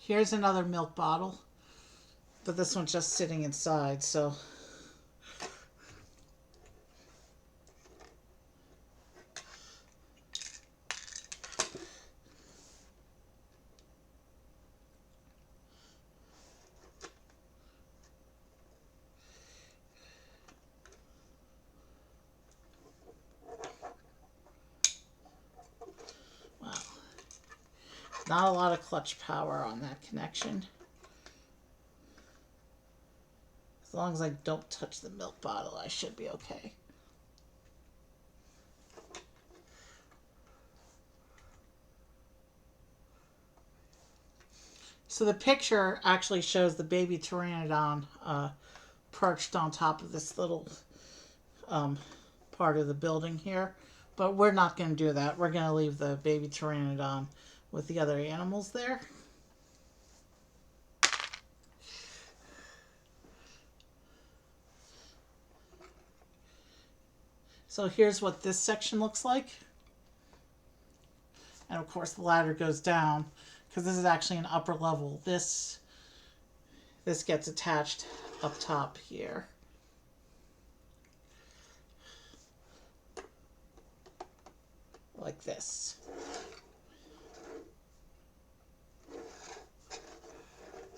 Here's another milk bottle, but this one's just sitting inside, so. Wow. Not a lot of clutch power on that connection. As long as I don't touch the milk bottle, I should be okay. So the picture actually shows the baby Pteranodon perched on top of this little part of the building here. But we're not going to do that. We're going to leave the baby Pteranodon with the other animals there. So here's what this section looks like. And of course the ladder goes down because this is actually an upper level. This gets attached up top here. Like this.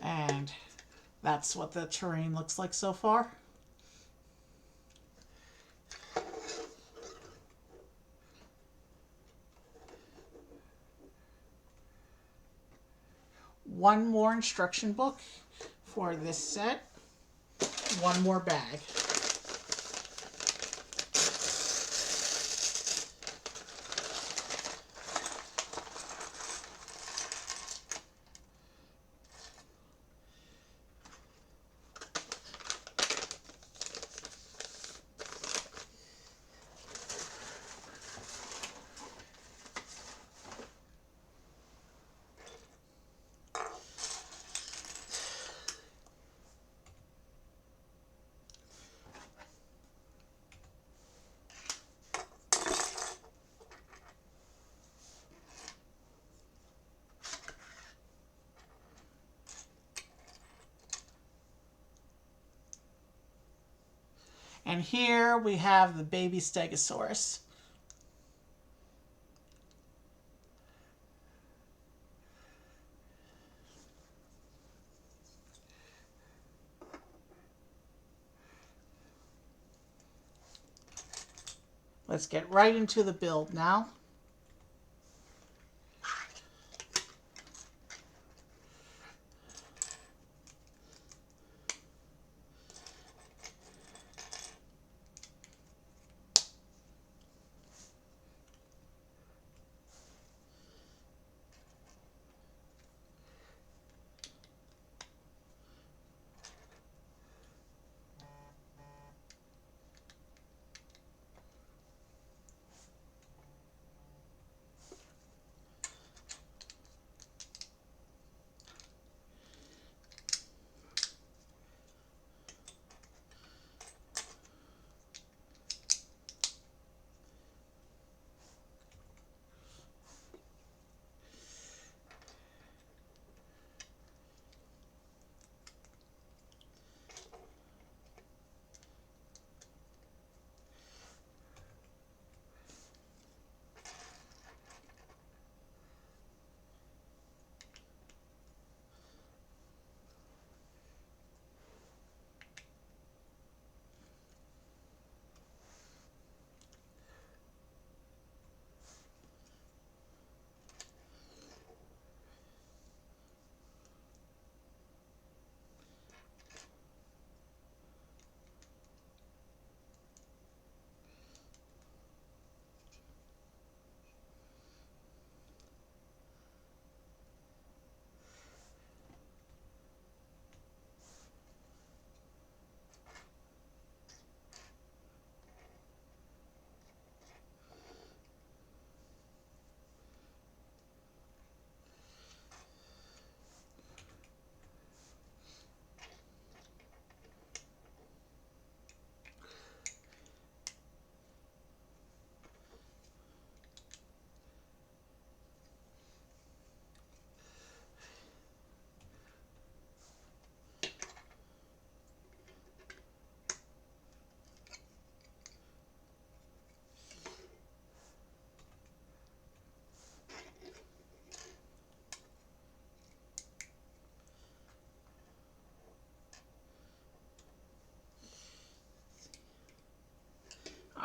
And that's what the terrain looks like so far. One more instruction book for this set. One more bag. And here we have the baby stegosaurus. Let's get right into the build now.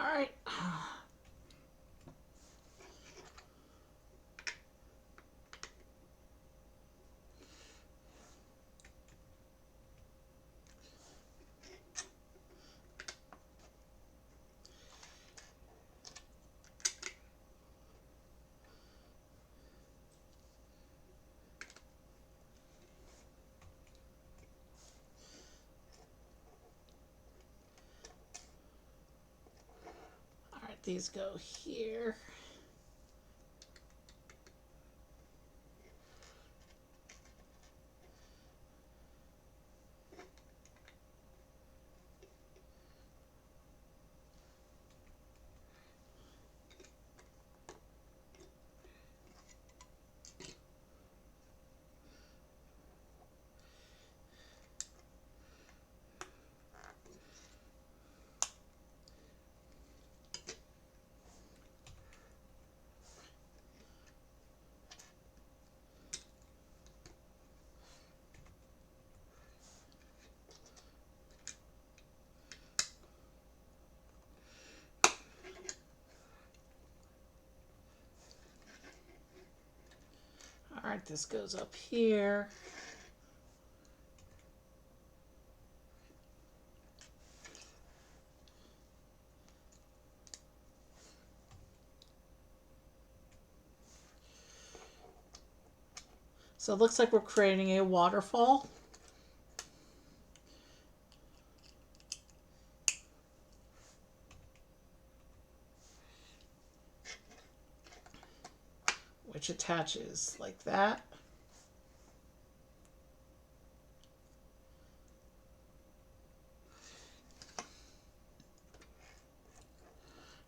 All right. All right, these go here. All right, this goes up here. So it looks like we're creating a waterfall. Which attaches like that.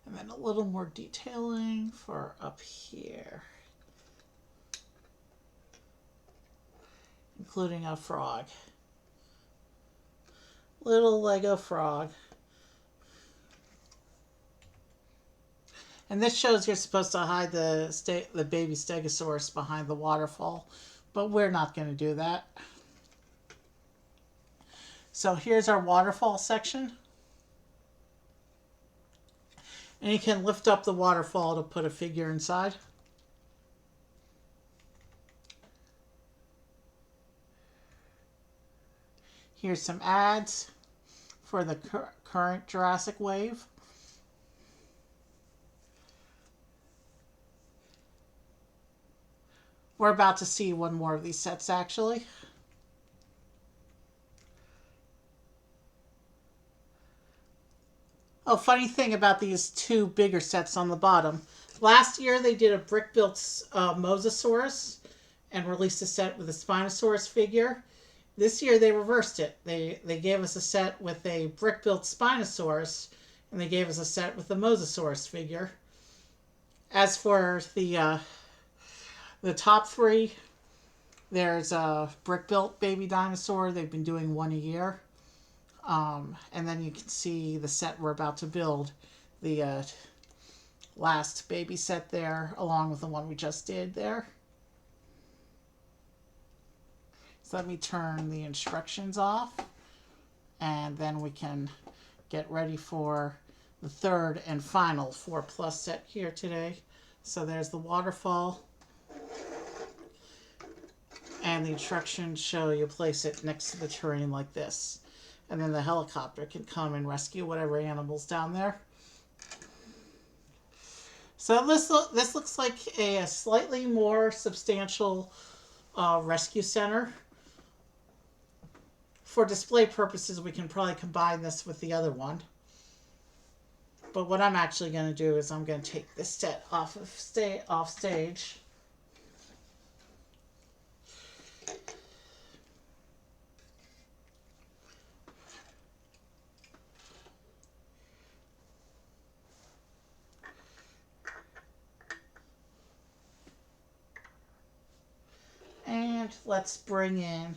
And then a little more detailing for up here. Including a frog. Little Lego frog. And this shows you're supposed to hide the baby stegosaurus behind the waterfall, but we're not going to do that. So here's our waterfall section. And you can lift up the waterfall to put a figure inside. Here's some ads for the current Jurassic wave. We're about to see one more of these sets, actually. Oh, funny thing about these two bigger sets on the bottom. Last year they did a brick-built Mosasaurus and released a set with a Spinosaurus figure. This year they reversed it. They gave us a set with a brick-built Spinosaurus, and they gave us a set with a Mosasaurus figure. As for the top three, there's a brick-built baby dinosaur. They've been doing one a year. And then you can see the set we're about to build, the last baby set there, along with the one we just did there. So let me turn the instructions off, and then we can get ready for the third and final 4+ set here today. So there's the waterfall, and the instructions show you place it next to the terrain like this. And then the helicopter can come and rescue whatever animal's down there. So this looks like a slightly more substantial rescue center. For display purposes, we can probably combine this with the other one. But what I'm actually going to do is I'm going to take this set off stage. And let's bring in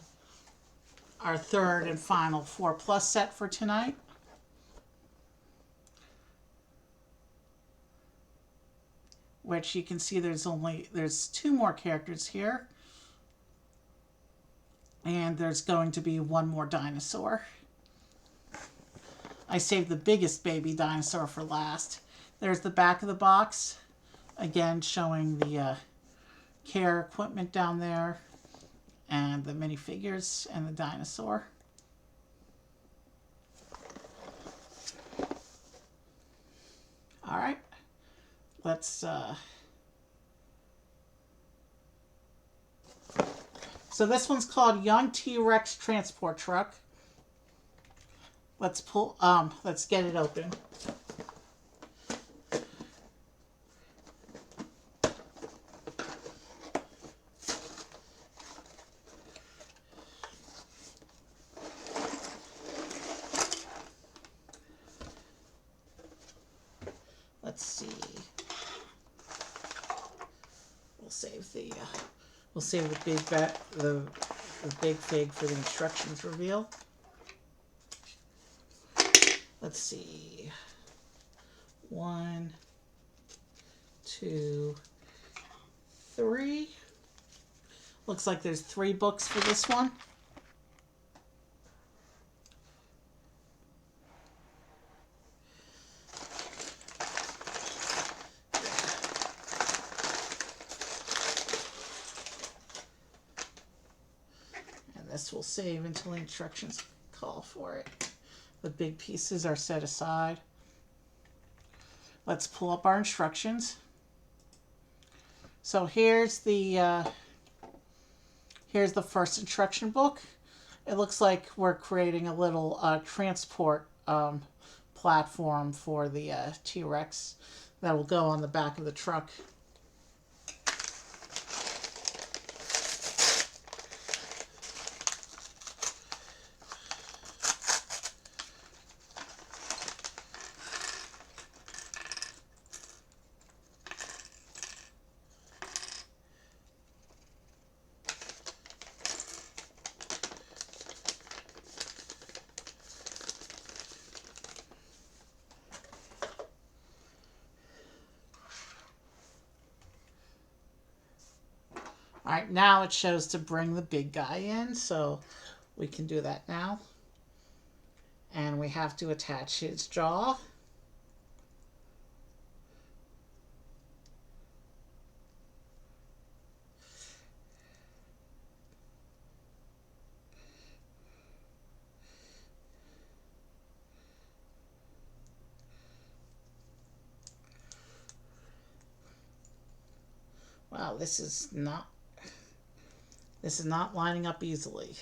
our third and final 4+ set for tonight. Which you can see there's two more characters here. And there's going to be one more dinosaur. I saved the biggest baby dinosaur for last. There's the back of the box. Again, showing the care equipment down there, and the minifigures and the dinosaur. All right, let's so this one's called Young T-Rex Transport Truck. Let's get it open. Let's see. We'll save the big fig for the instructions reveal. Let's see. 1, 2, 3. Looks like there's 3 books for this one. This will save until the instructions call for it. The big pieces are set aside. Let's pull up our instructions. So here's the first instruction book. It looks like we're creating a little transport platform for the T-Rex that will go on the back of the truck. All right, now it shows to bring the big guy in, so we can do that now. And we have to attach his jaw. Wow, this is not lining up easily.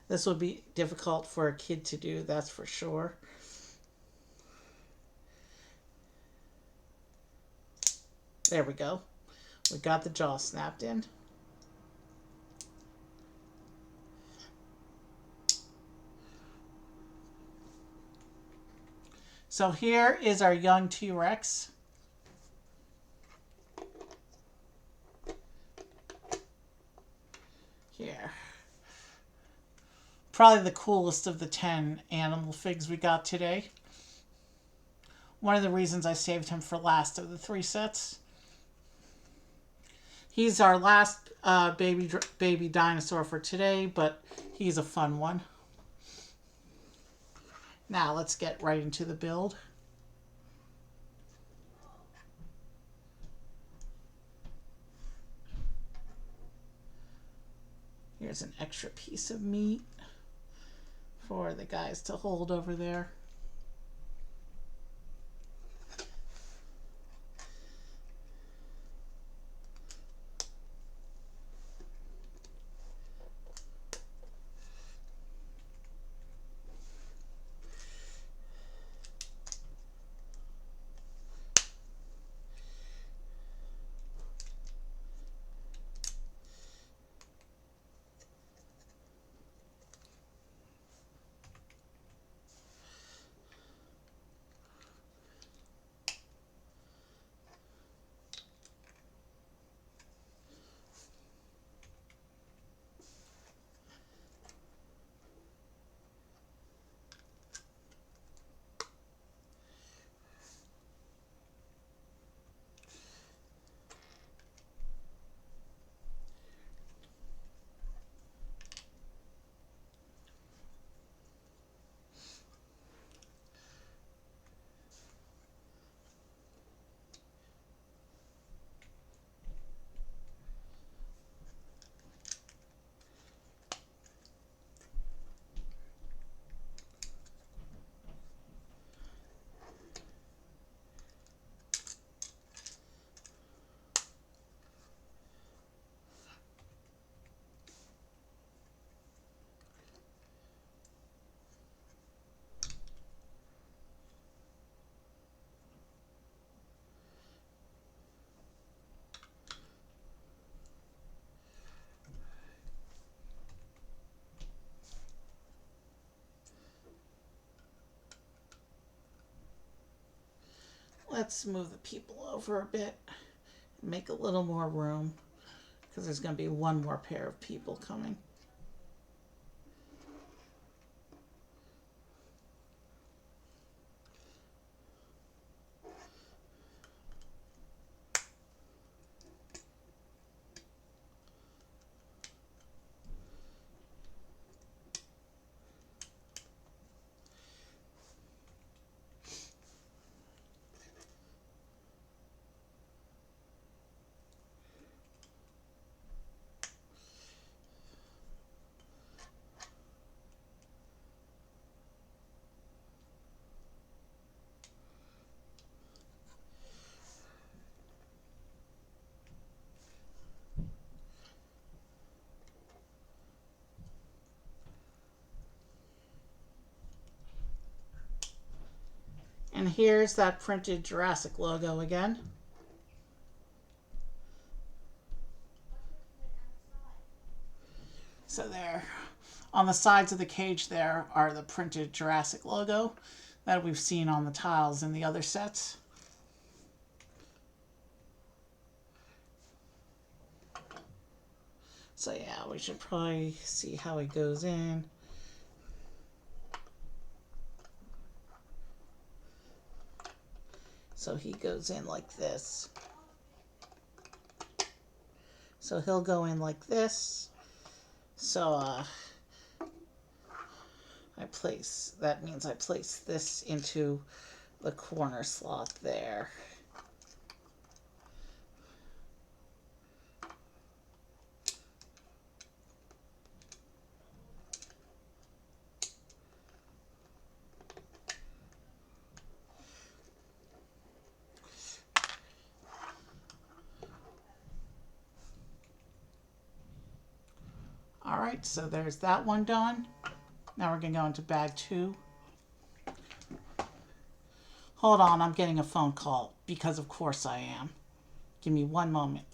This would be difficult for a kid to do, that's for sure. There we go. We got the jaw snapped in. So here is our young T-Rex. Here. Probably the coolest of the 10 animal figs we got today. One of the reasons I saved him for last of the 3 sets. He's our last baby dinosaur for today, but he's a fun one. Now let's get right into the build. Here's an extra piece of meat for the guys to hold over there. Let's move the people over a bit, make a little more room, because there's going to be one more pair of people coming. And here's that printed Jurassic logo again. So there, on the sides of the cage there are the printed Jurassic logo that we've seen on the tiles in the other sets. So yeah, we should probably see how it goes in. So he goes in like this. So he'll go in like this. So that means I place this into the corner slot there. All right, so there's that one done. Now we're going to go into bag 2. Hold on, I'm getting a phone call because of course I am. Give me one moment.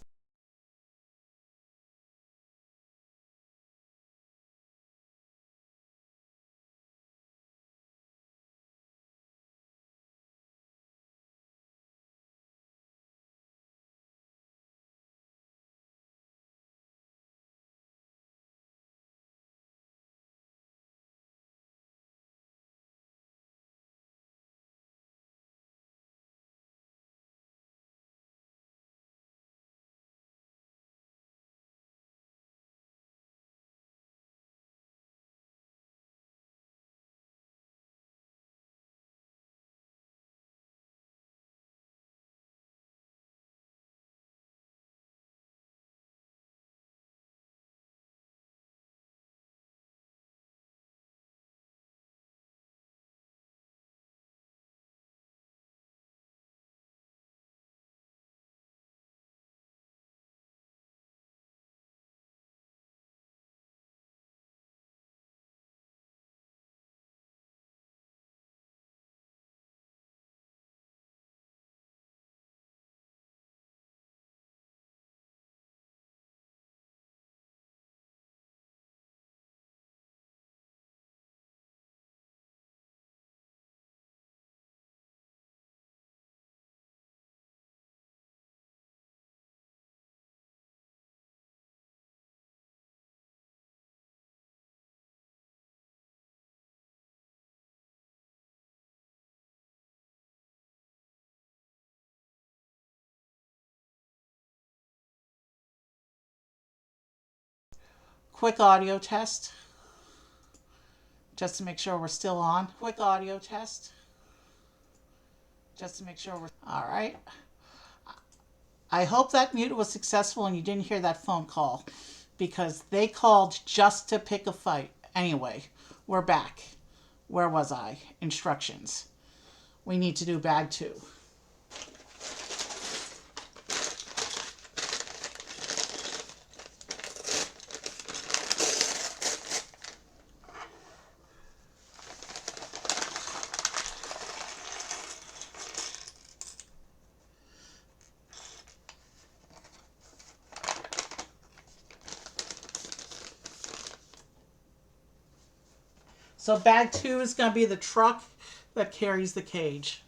Quick audio test just to make sure we're still on. Quick audio test just to make sure we're all right. I hope that mute was successful and you didn't hear that phone call because they called just to pick a fight. Anyway, we're back. Where was I? Instructions. We need to do bag 2. So bag 2 is going to be the truck that carries the cage.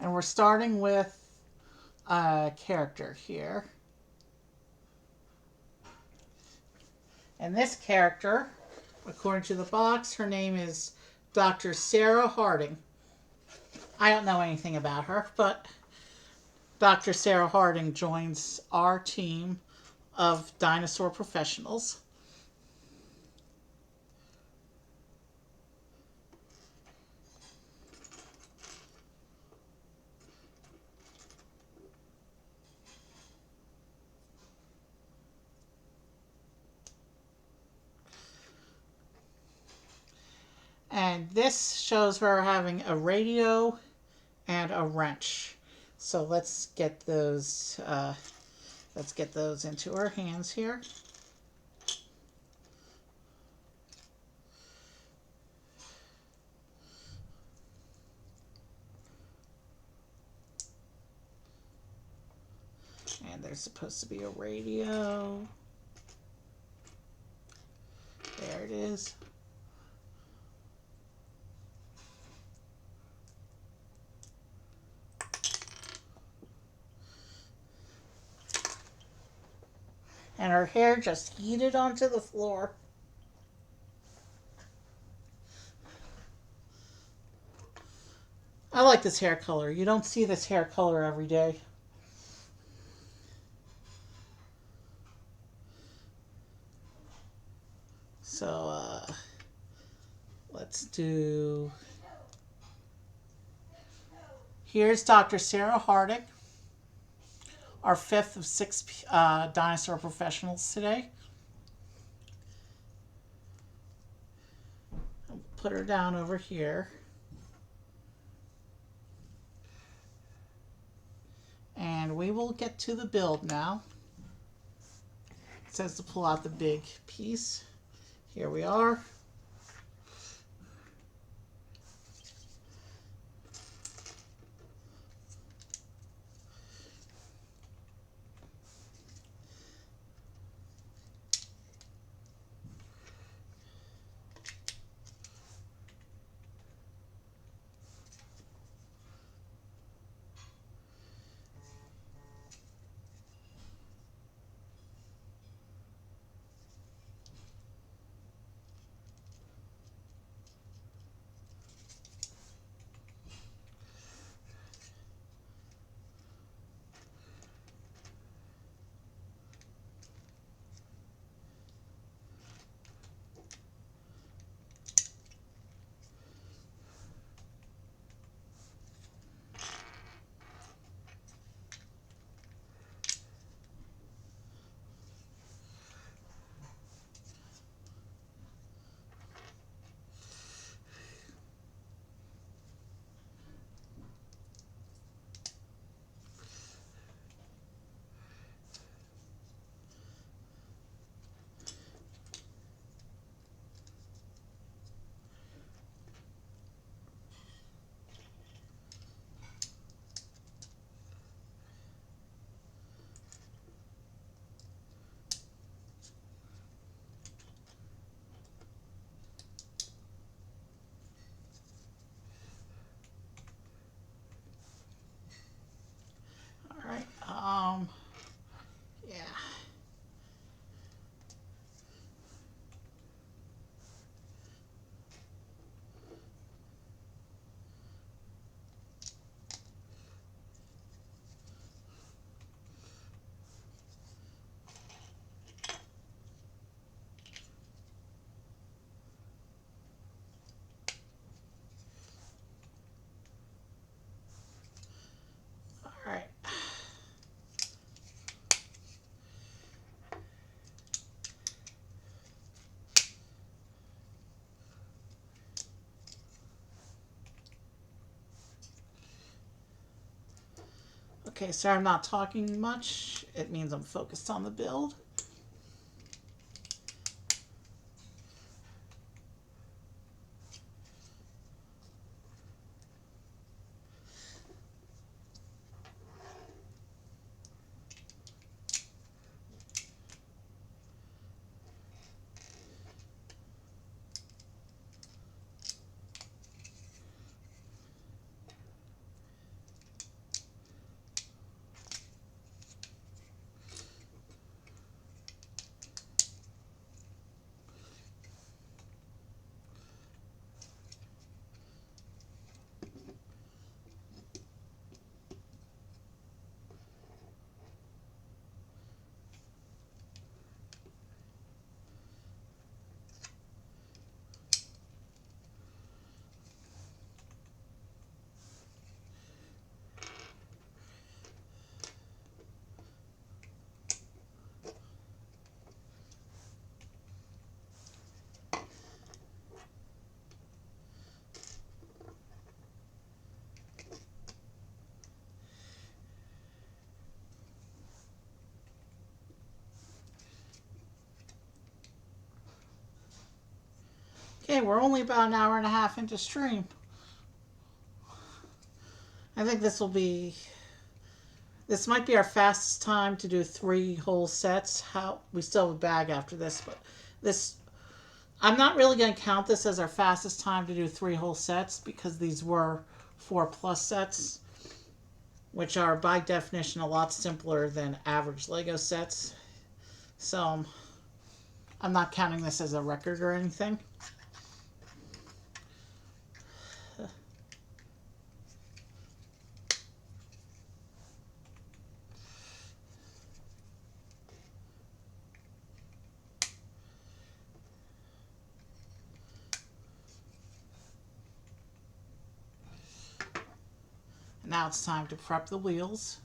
And we're starting with a character here. And this character, according to the box, her name is Dr. Sarah Harding. I don't know anything about her, but Dr. Sarah Harding joins our team of dinosaur professionals. And this shows her having a radio and a wrench. So let's get those into our hands here. And there's supposed to be a radio. There it is. And her hair just yeeted onto the floor. I like this hair color. You don't see this hair color every day. So, let's do. Here's Dr. Sarah Hardick, our fifth of six dinosaur professionals today. I'll put her down over here. And we will get to the build now. It says to pull out the big piece. Here we are. All right. Yeah. All right. Okay, so I'm not talking much. It means I'm focused on the build. Okay, we're only about an hour and a half into stream. I think this might be our fastest time to do 3 whole sets. How we still have a bag after this, but this I'm not really going to count this as our fastest time to do 3 whole sets because these were 4+ sets, which are by definition a lot simpler than average Lego sets. So I'm not counting this as a record or anything. Now it's time to prep the wheels.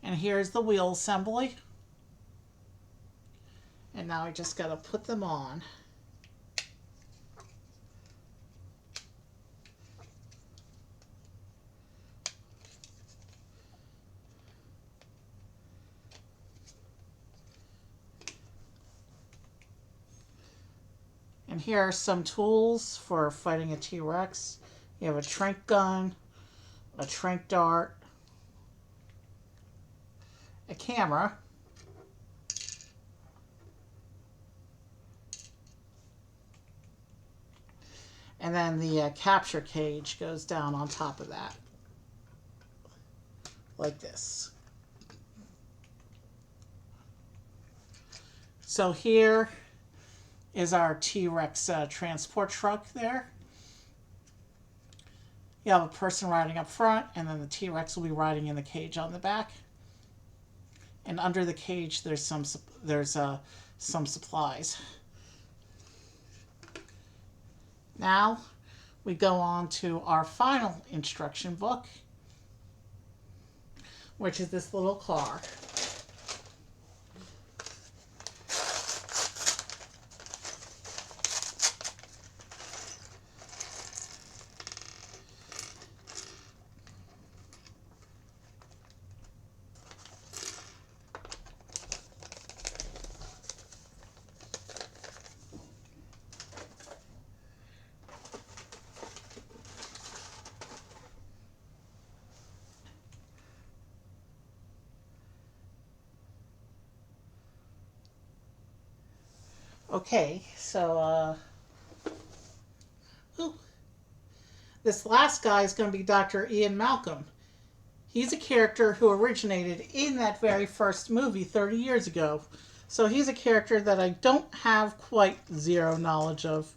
And here's the wheel assembly. And now I just got to put them on. And here are some tools for fighting a T-Rex. You have a tranq gun, a tranq dart, a camera, and then the capture cage goes down on top of that, like this. So here is our T-Rex transport truck there. You have a person riding up front, and then the T-Rex will be riding in the cage on the back. And under the cage, there's some supplies. Now we go on to our final instruction book, which is this little car. Okay, so this last guy is going to be Dr. Ian Malcolm. He's a character who originated in that very first movie 30 years ago. So he's a character that I don't have quite zero knowledge of.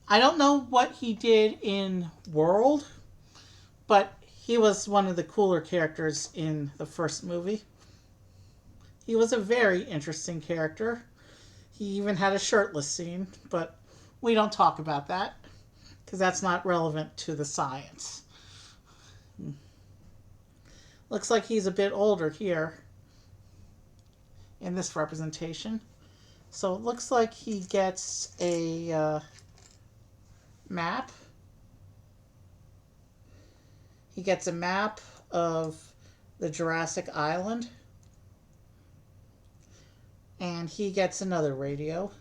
I don't know what he did in World, but he was one of the cooler characters in the first movie. He was a very interesting character. He even had a shirtless scene, but we don't talk about that because that's not relevant to the science. Looks like he's a bit older here in this representation. So it looks like he gets a map. He gets a map of the Jurassic Island. And he gets another radio.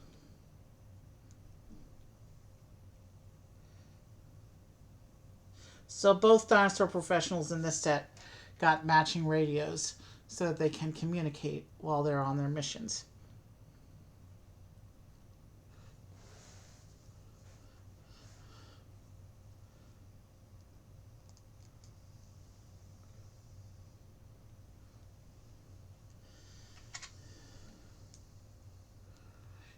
So both dinosaur professionals in this set got matching radios so that they can communicate while they're on their missions.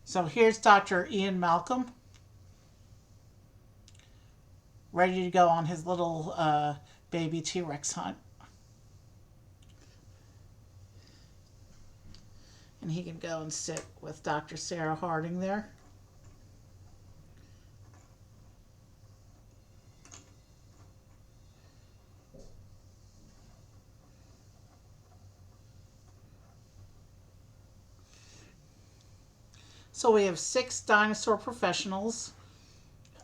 So here's Dr. Ian Malcolm, ready to go on his little baby T-Rex hunt. And he can go and sit with Dr. Sarah Harding there. So we have 6 dinosaur professionals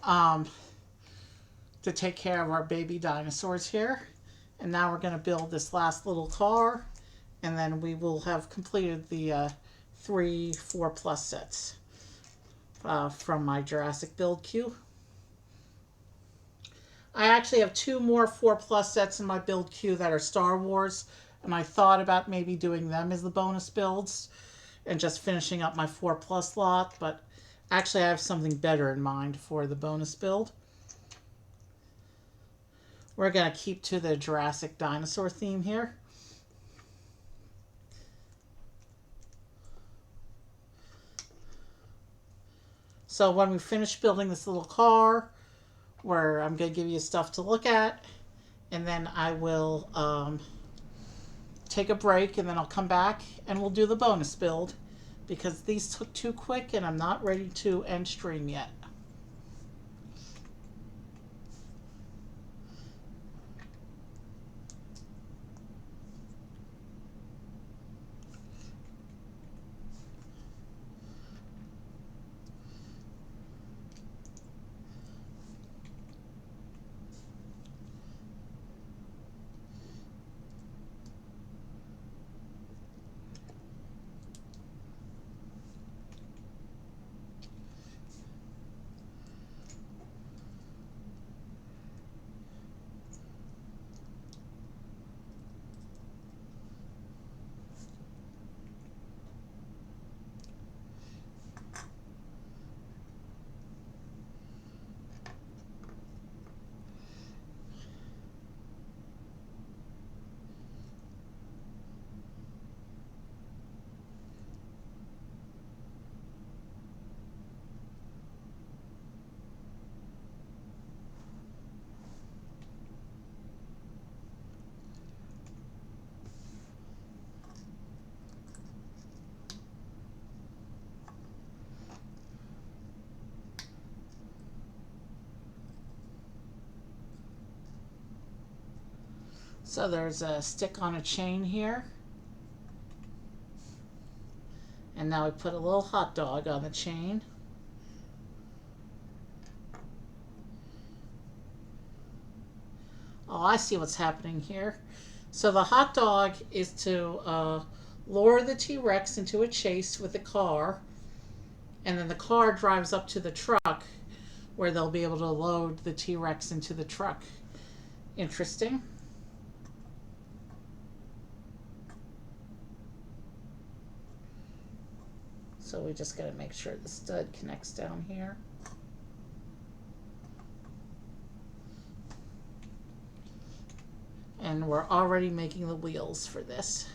to take care of our baby dinosaurs here. And now we're going to build this last little car, and then we will have completed the 3 4+ sets from my Jurassic build queue. I actually have 2 more 4+ sets in my build queue that are Star Wars, and I thought about maybe doing them as the bonus builds and just finishing up my 4+ lot, but actually I have something better in mind for the bonus build. We're going to keep to the Jurassic dinosaur theme here. So when we finish building this little car, where I'm going to give you stuff to look at, and then I will take a break, and then I'll come back and we'll do the bonus build, because these took too quick and I'm not ready to end stream yet. So there's a stick on a chain here. And now we put a little hot dog on the chain. Oh, I see what's happening here. So the hot dog is to lure the T-Rex into a chase with the car. And then the car drives up to the truck where they'll be able to load the T-Rex into the truck. Interesting. So we just got to make sure the stud connects down here. And we're already making the wheels for this.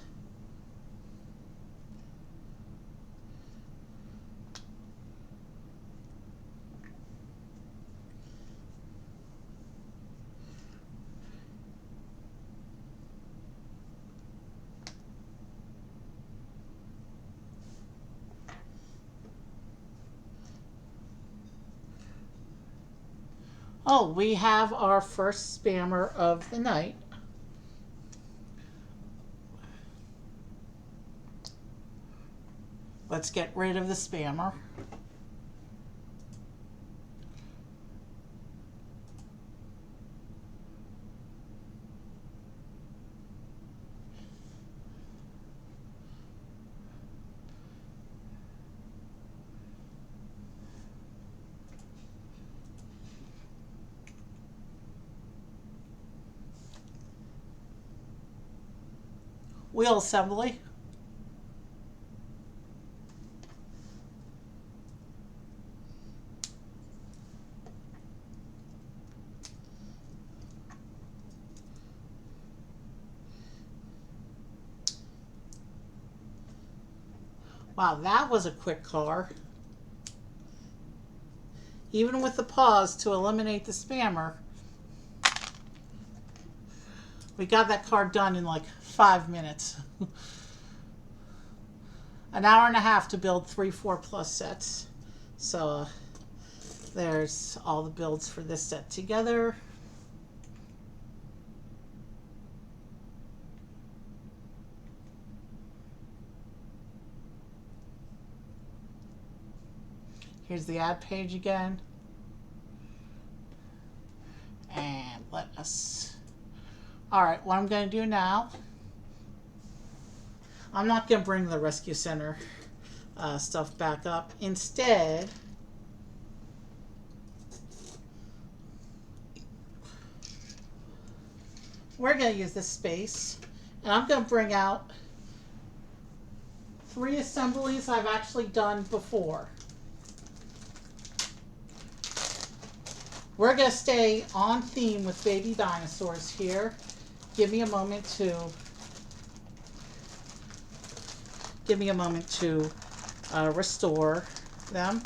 Oh, we have our first spammer of the night. Let's get rid of the spammer. Wheel assembly. Wow, that was a quick car. Even with the pause to eliminate the spammer, we got that car done in like 5 minutes. An hour and a half to build 3 4+ sets. So there's all the builds for this set together. Here's the ad page again. And let us... Alright, what I'm going to do now... I'm not going to bring the Rescue Center stuff back up. Instead... we're going to use this space. And I'm going to bring out 3 assemblies I've actually done before. We're going to stay on theme with baby dinosaurs here. Give me a moment to restore them.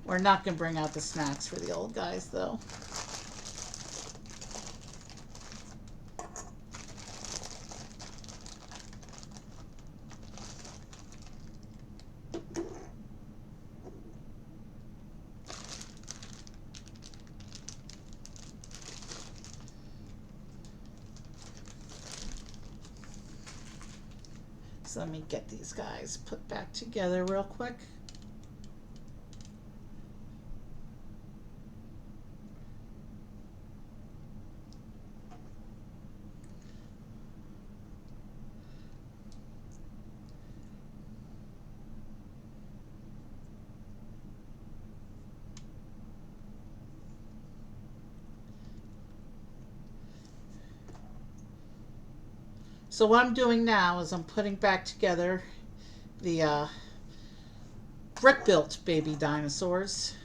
We're not going to bring out the snacks for the old guys, though. So let me get these guys put back together real quick. So what I'm doing now is I'm putting back together the brick-built baby dinosaurs.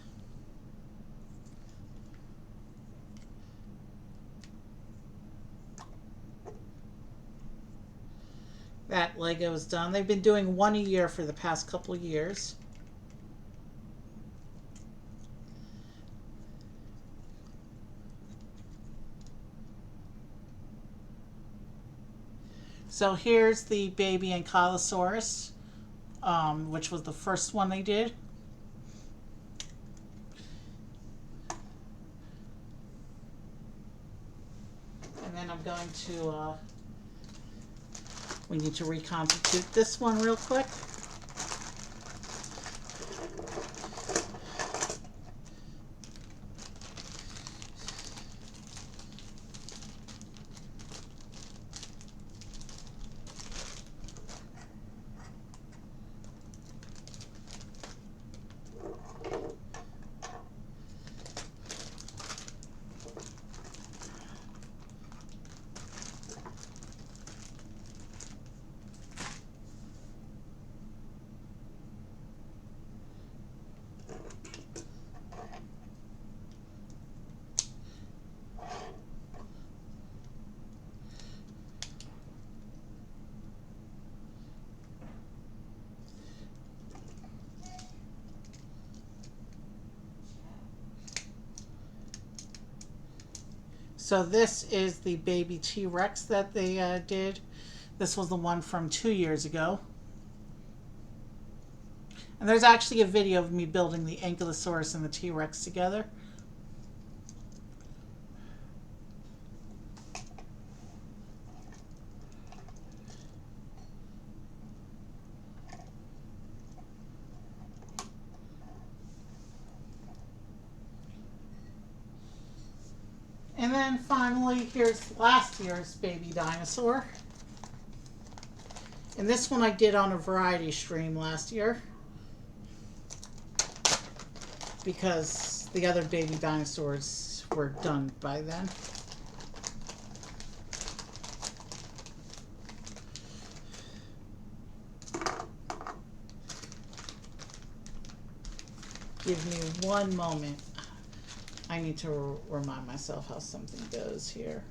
That Lego is done. They've been doing one a year for the past couple of years. So here's the baby Ankylosaurus, which was the first one they did. And then I'm going to, we need to reconstitute this one real quick. So this is the baby T-Rex that they did. This was the one from 2 years ago. And there's actually a video of me building the Ankylosaurus and the T-Rex together. And then finally, here's last year's baby dinosaur. And this one I did on a variety stream last year, because the other baby dinosaurs were done by then. Give me one moment. I need to remind myself how something goes here.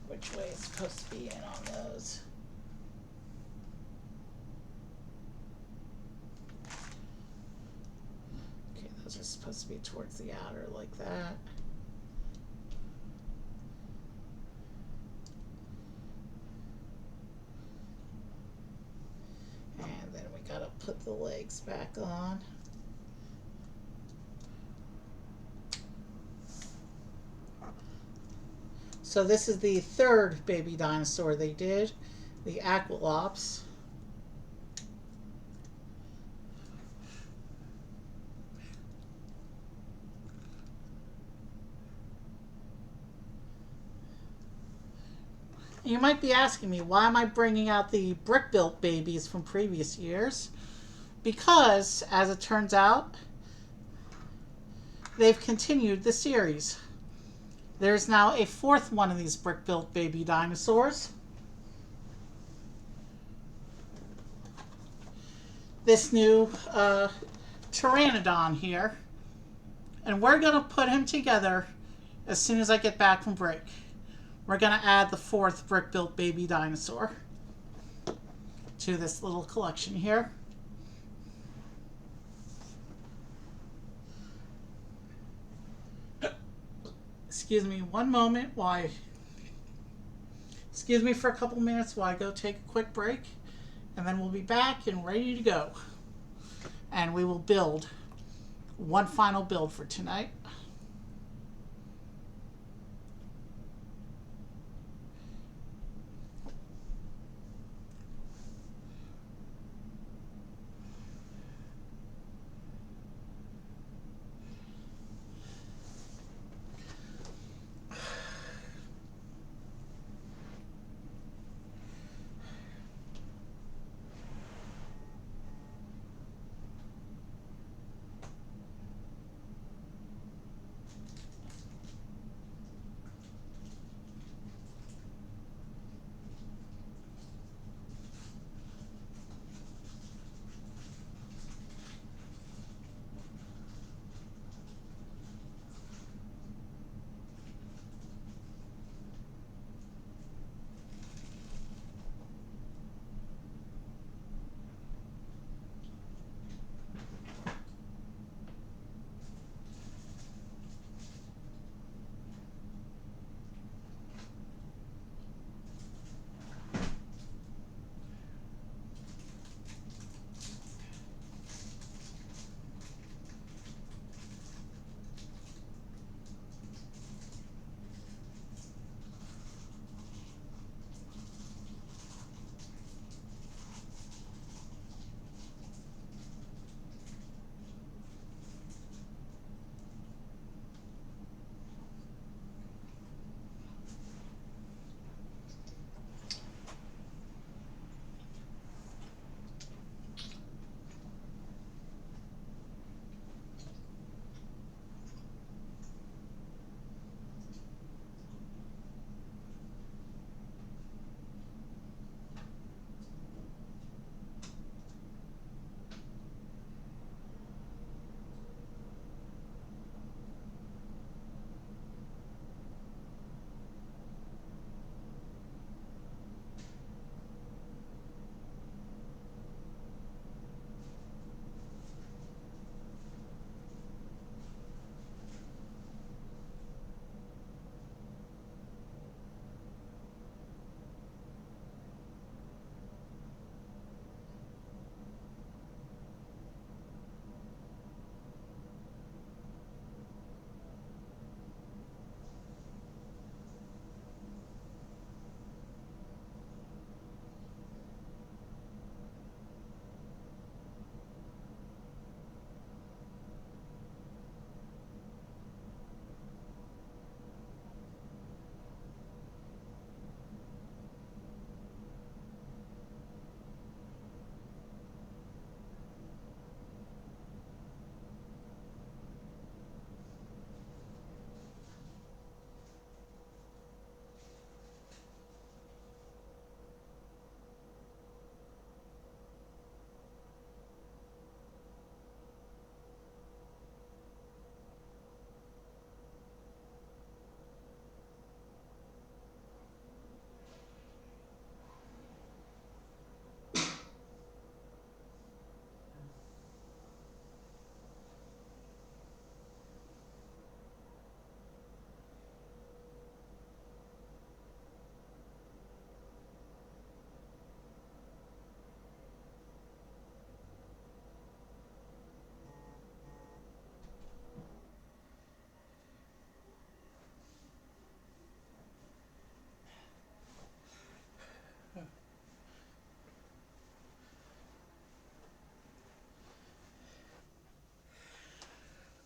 Which way is supposed to be in on those? Okay, those are supposed to be towards the outer like that. And then we gotta put the legs back on. So this is the third baby dinosaur they did, the Aqualops. You might be asking me, why am I bringing out the brick-built babies from previous years? Because, as it turns out, they've continued the series. There's now a fourth one of these brick-built baby dinosaurs. This new Pteranodon here. And we're going to put him together as soon as I get back from break. We're going to add the fourth brick-built baby dinosaur to this little collection here. Excuse me one moment while excuse me for a couple minutes while I go take a quick break, and then we'll be back and ready to go. And we will build one final build for tonight.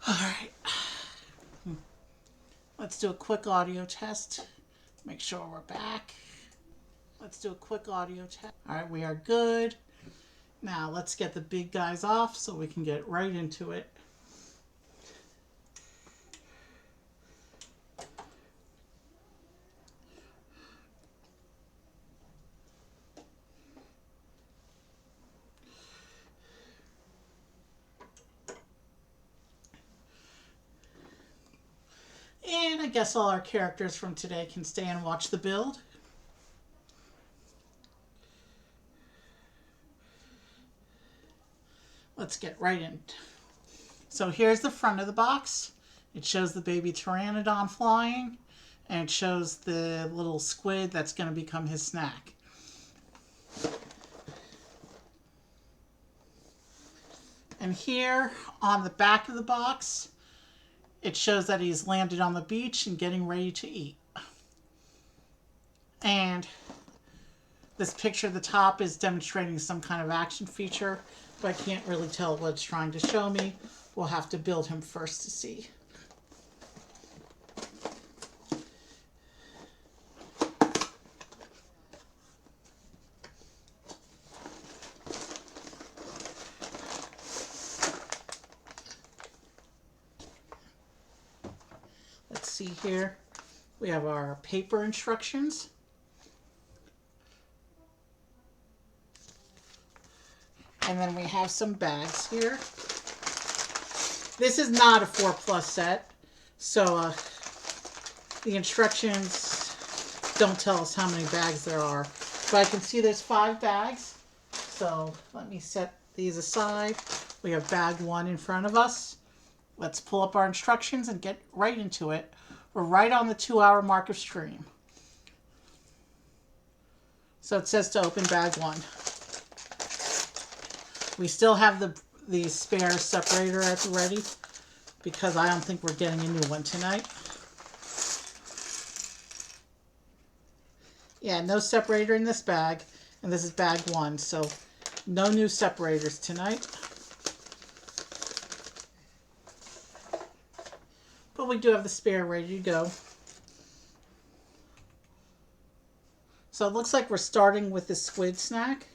All right, let's do a quick audio test. Make sure we're back. Let's do a quick audio test. All right, we are good. Now let's get the big guys off so we can get right into it. And I guess all our characters from today can stay and watch the build. Let's get right in. So here's the front of the box. It shows the baby Pteranodon flying, and it shows the little squid that's going to become his snack. And here on the back of the box, it shows that he's landed on the beach and getting ready to eat. And this picture at the top is demonstrating some kind of action feature, but I can't really tell what it's trying to show me. We'll have to build him first to see. Let's see here. We have our paper instructions. And then we have some bags here. This is not a 4+ set, so the instructions don't tell us how many bags there are. But I can see there's 5 bags, so let me set these aside. We have bag 1 in front of us. Let's pull up our instructions and get right into it. We're right on the 2-hour mark of stream. So it says to open bag 1. We still have the spare separator at the ready because I don't think we're getting a new one tonight. Yeah, no separator in this bag, and this is bag 1, so no new separators tonight. But we do have the spare ready to go. So it looks like we're starting with the squid snack.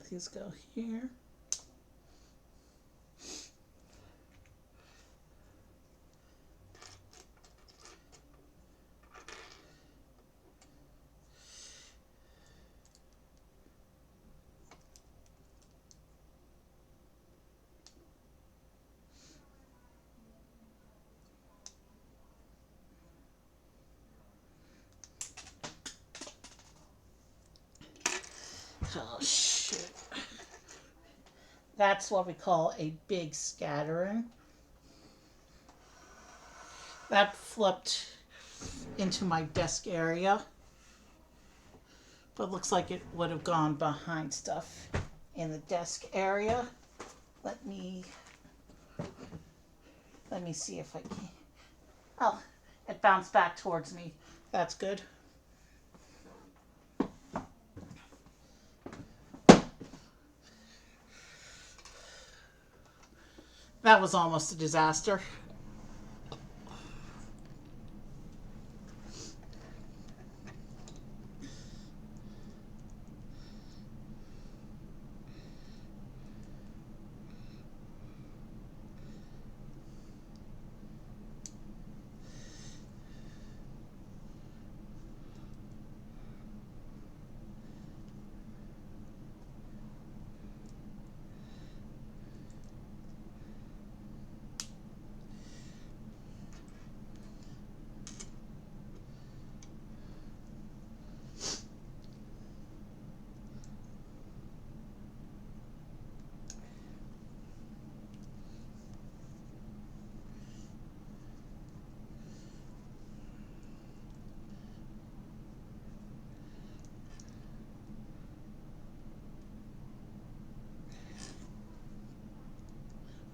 these go here. Oh, shit. That's what we call a big scattering. That flipped into my desk area, but looks like it would have gone behind stuff in the desk area. Let me see if I can. Oh, it bounced back towards me. That's good. That was almost a disaster.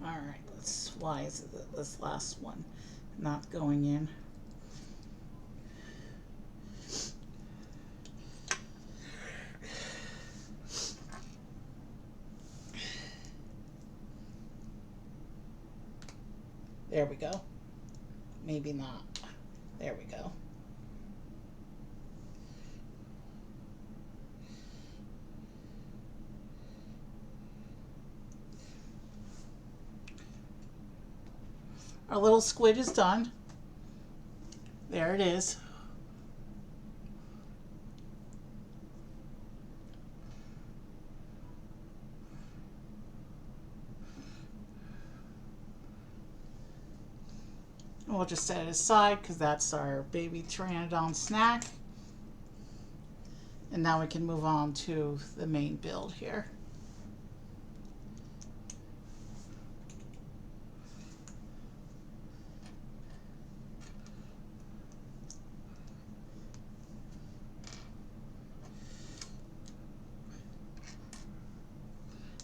All right, why is this last one not going in? There we go. Maybe not. There we go. Our little squid is done. There it is. We'll just set it aside because that's our baby Pteranodon snack. And now we can move on to the main build here.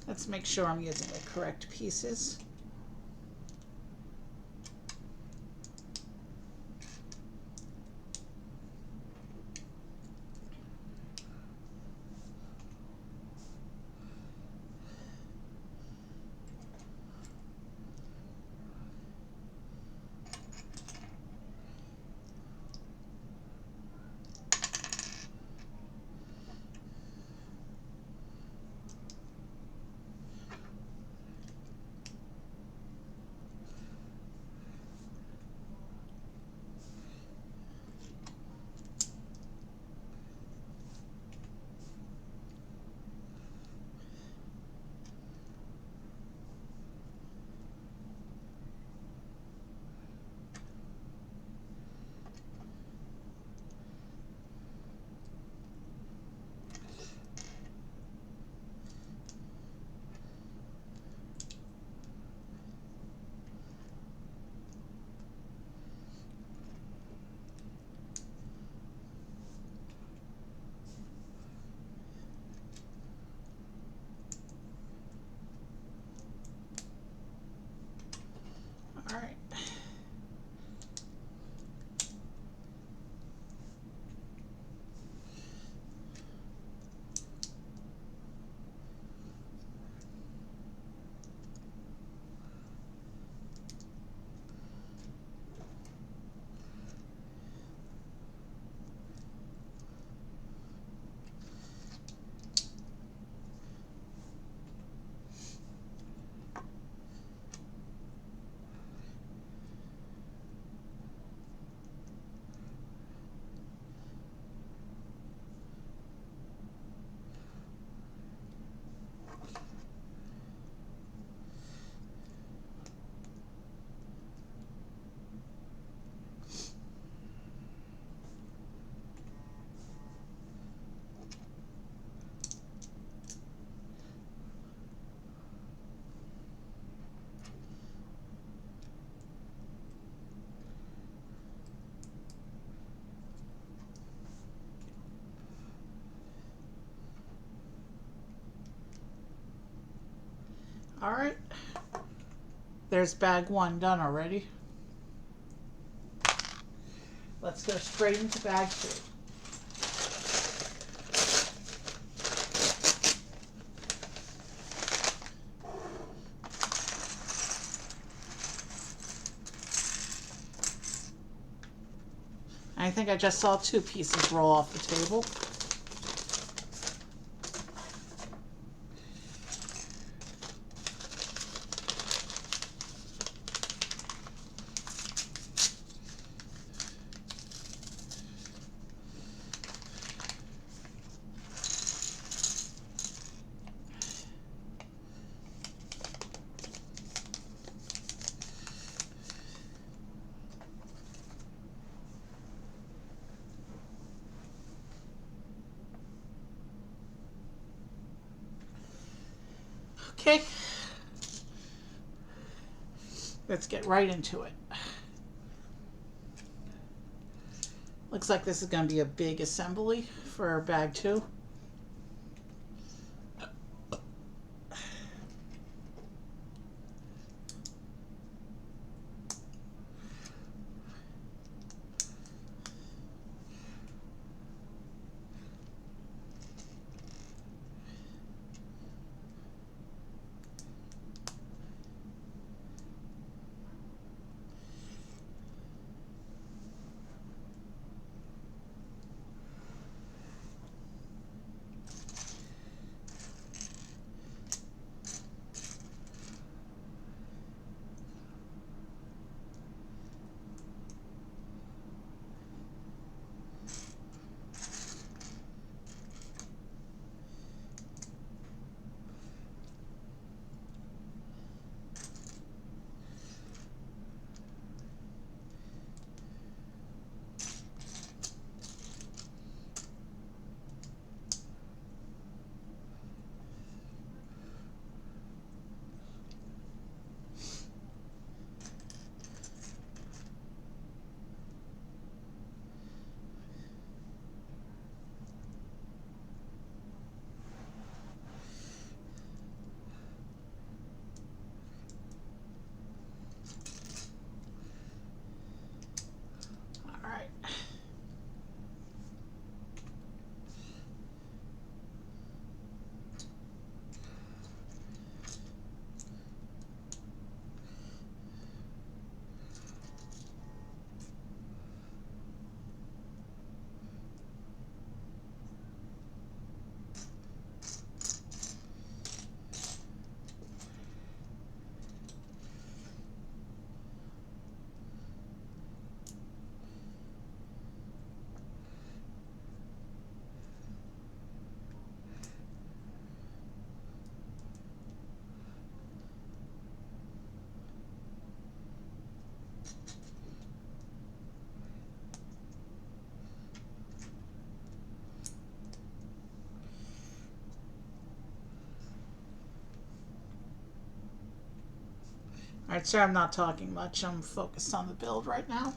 Let's make sure I'm using the correct pieces. All right. There's bag one done already. Let's go straight into bag two. I think I just saw two pieces roll off the table. Okay, let's get right into it. Looks like this is going to be a big assembly for bag two. Alright, sir, I'm not talking much. I'm focused on the build right now.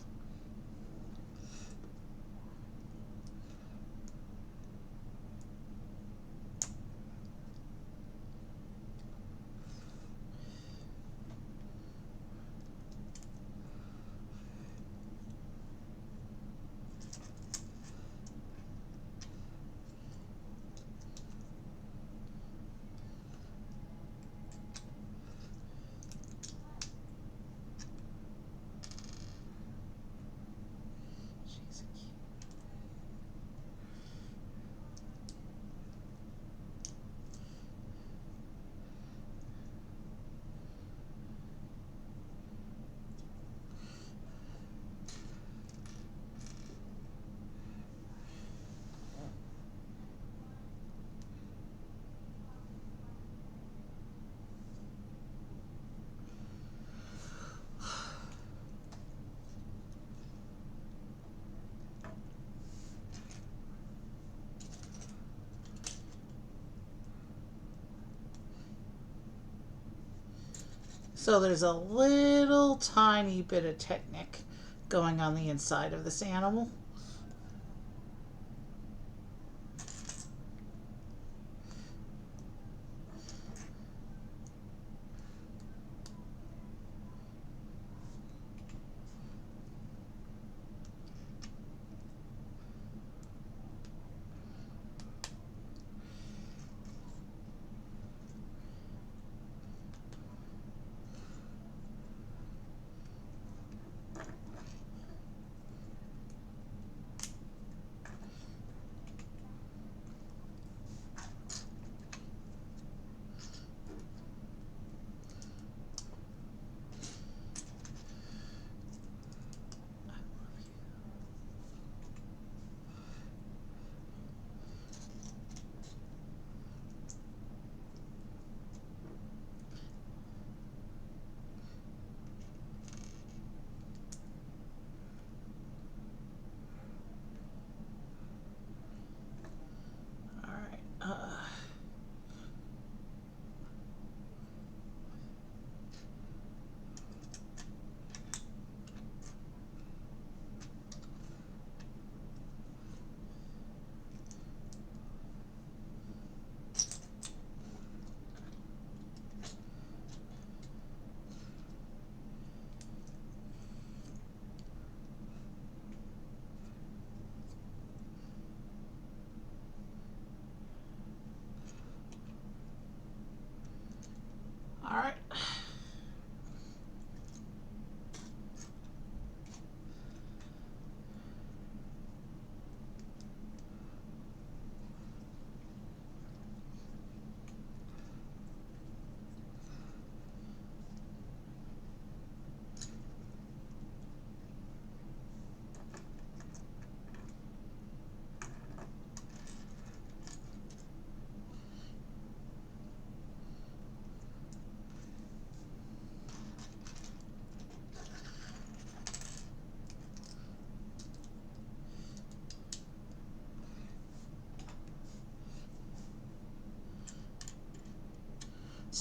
So there's a little tiny bit of technique going on the inside of this animal.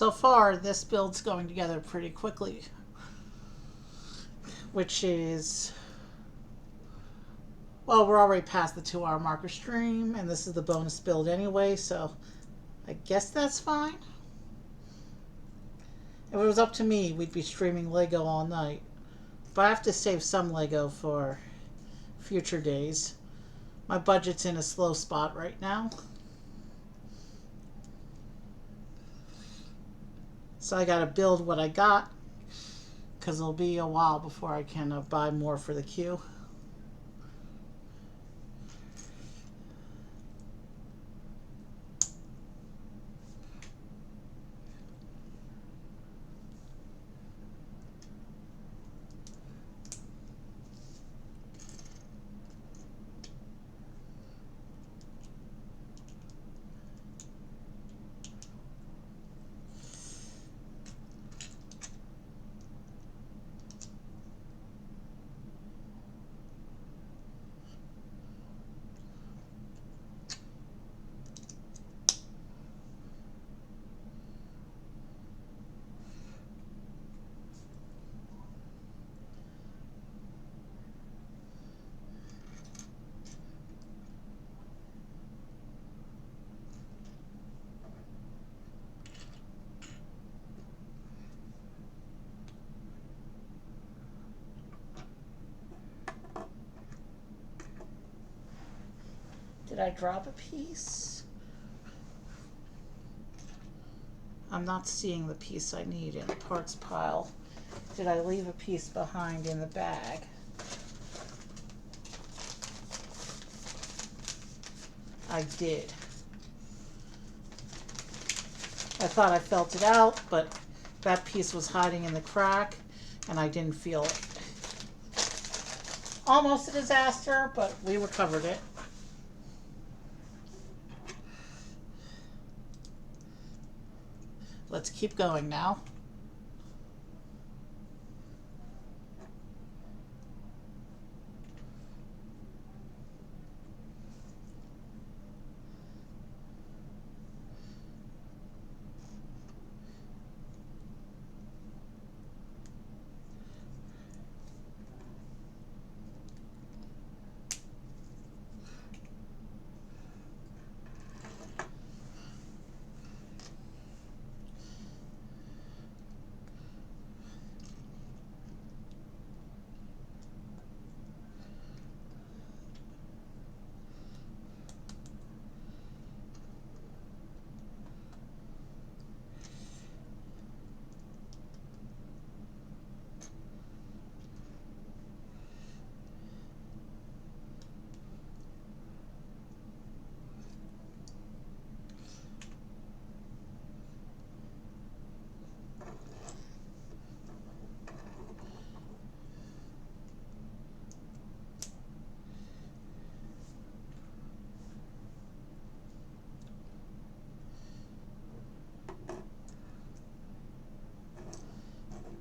So far, this build's going together pretty quickly, which is, well, we're already past the 2 hour marker stream, and this is the bonus build anyway, so I guess that's fine. If it was up to me, we'd be streaming Lego all night. But I have to save some Lego for future days. My budget's in a slow spot right now. So I gotta build what I got, because it'll be a while before I can buy more for the queue. Did I drop a piece? I'm not seeing the piece I need in the parts pile. Did I leave a piece behind in the bag? I did. I thought I felt it out, but that piece was hiding in the crack and I didn't feel it. Almost a disaster, but we recovered it. Let's keep going now.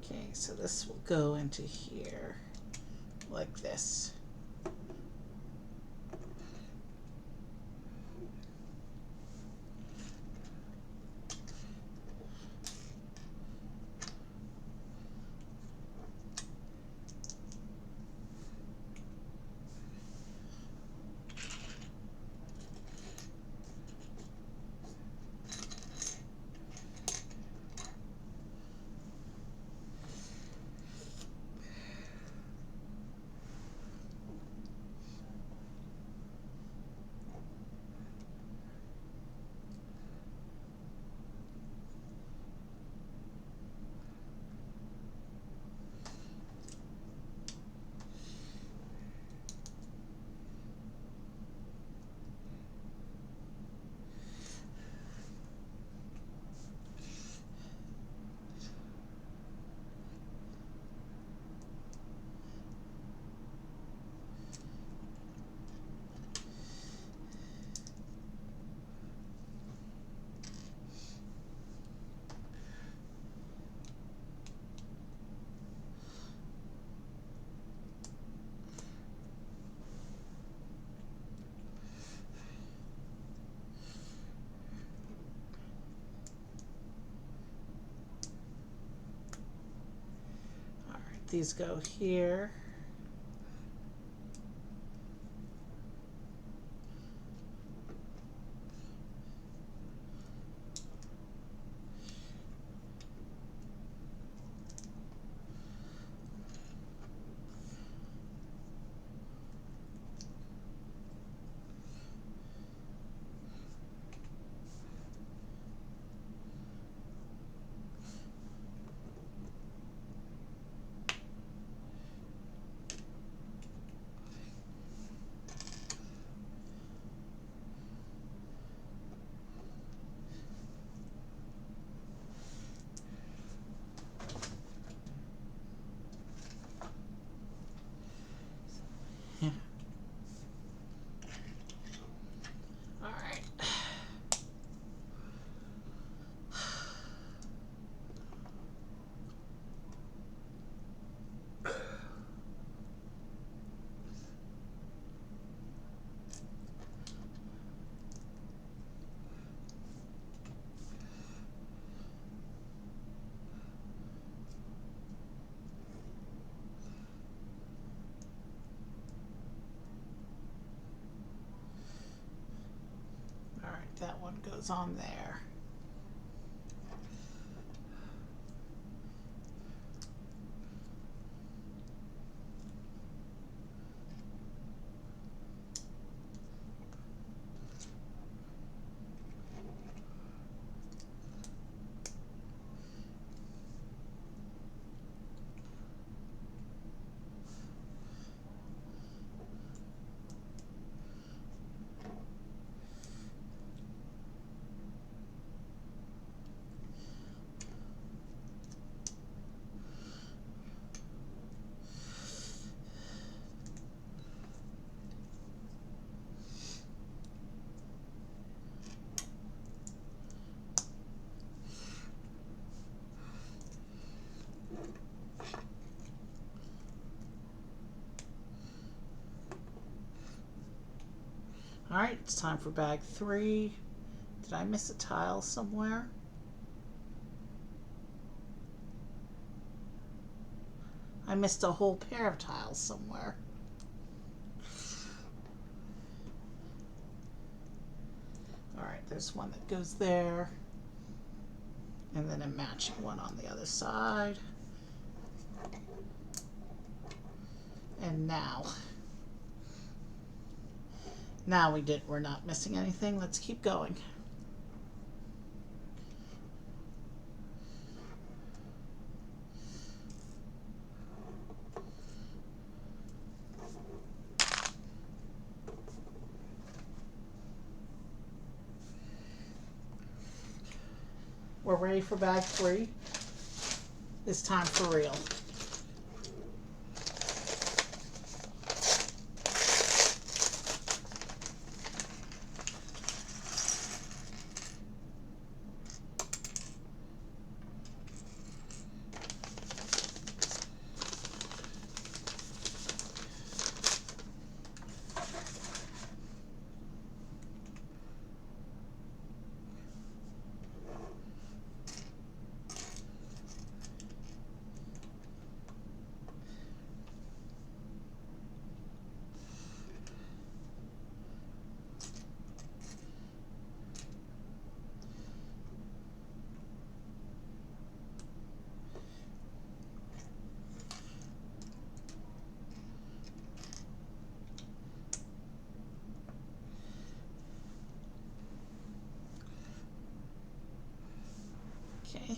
Okay, so this will go into here like this. these go here. Yeah. All right. All right, that one goes on there. All right, it's time for bag 3. Did I miss a tile somewhere? I missed a whole pair of tiles somewhere. All right, there's one that goes there, and then a matching one on the other side. And now we're not missing anything. Let's keep going. We're ready for bag 3. This time for real. Okay.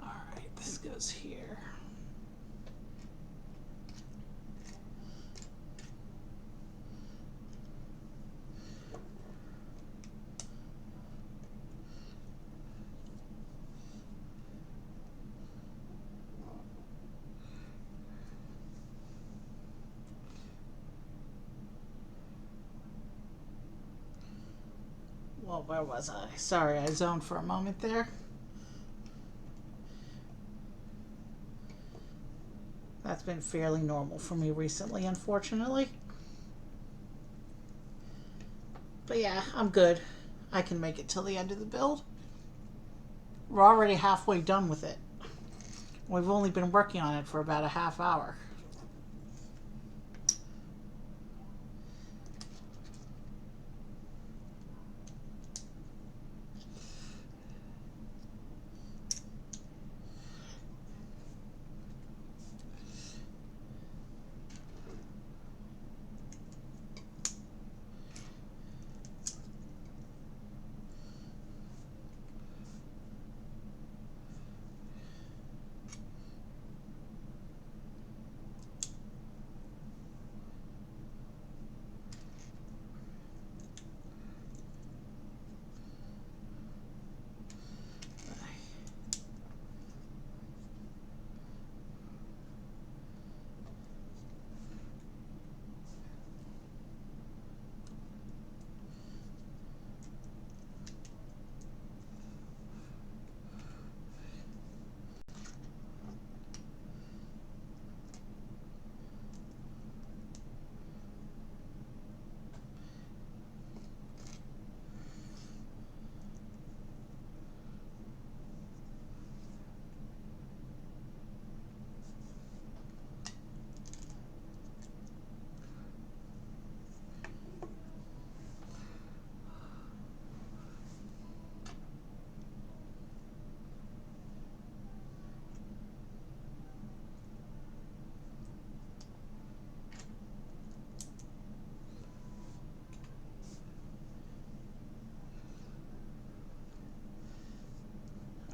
All right, this goes here. Well, where was I? Sorry, I zoned for a moment there. That's been fairly normal for me recently, unfortunately. But yeah, I'm good. I can make it till the end of the build. We're already halfway done with it. We've only been working on it for about a half hour.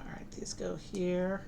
Alright, these go here.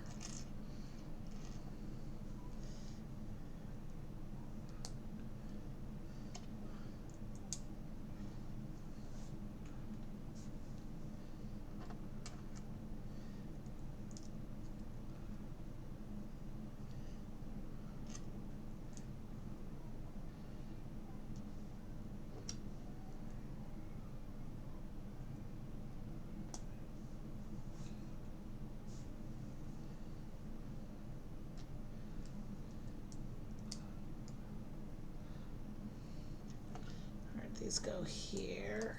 These go here.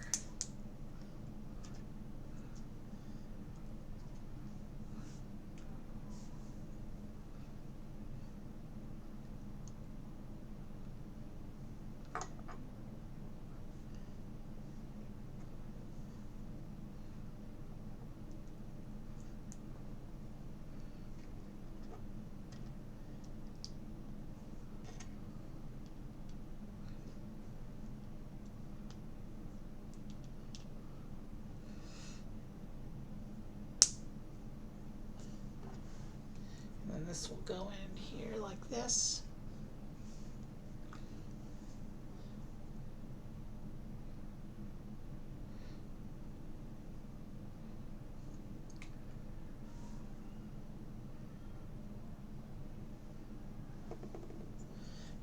And this will go in here like this.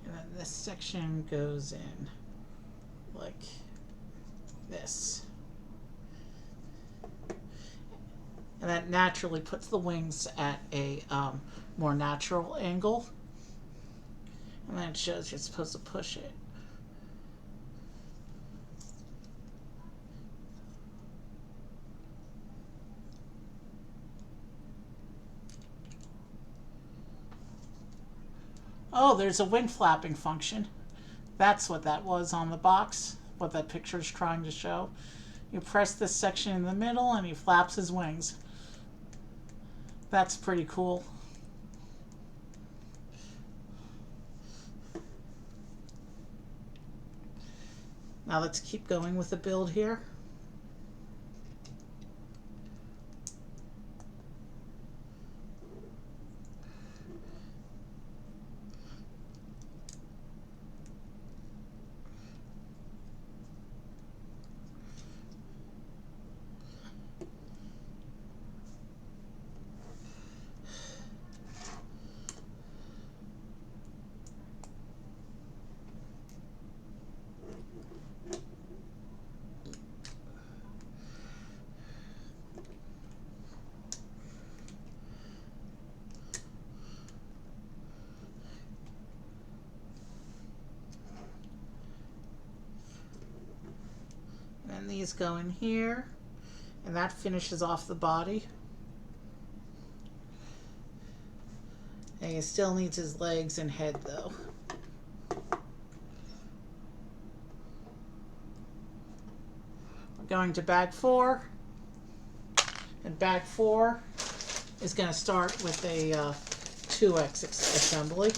And then this section goes in like this. And that naturally puts the wings at a more natural angle. And then it shows you're supposed to push it. Oh, there's a wing flapping function. That's what that was on the box, what that picture is trying to show. You press this section in the middle and he flaps his wings. That's pretty cool. Now let's keep going with the build here. eyes go in here, and that finishes off the body. And he still needs his legs and head though. We're going to bag 4. And bag 4 is going to start with a 2x assembly.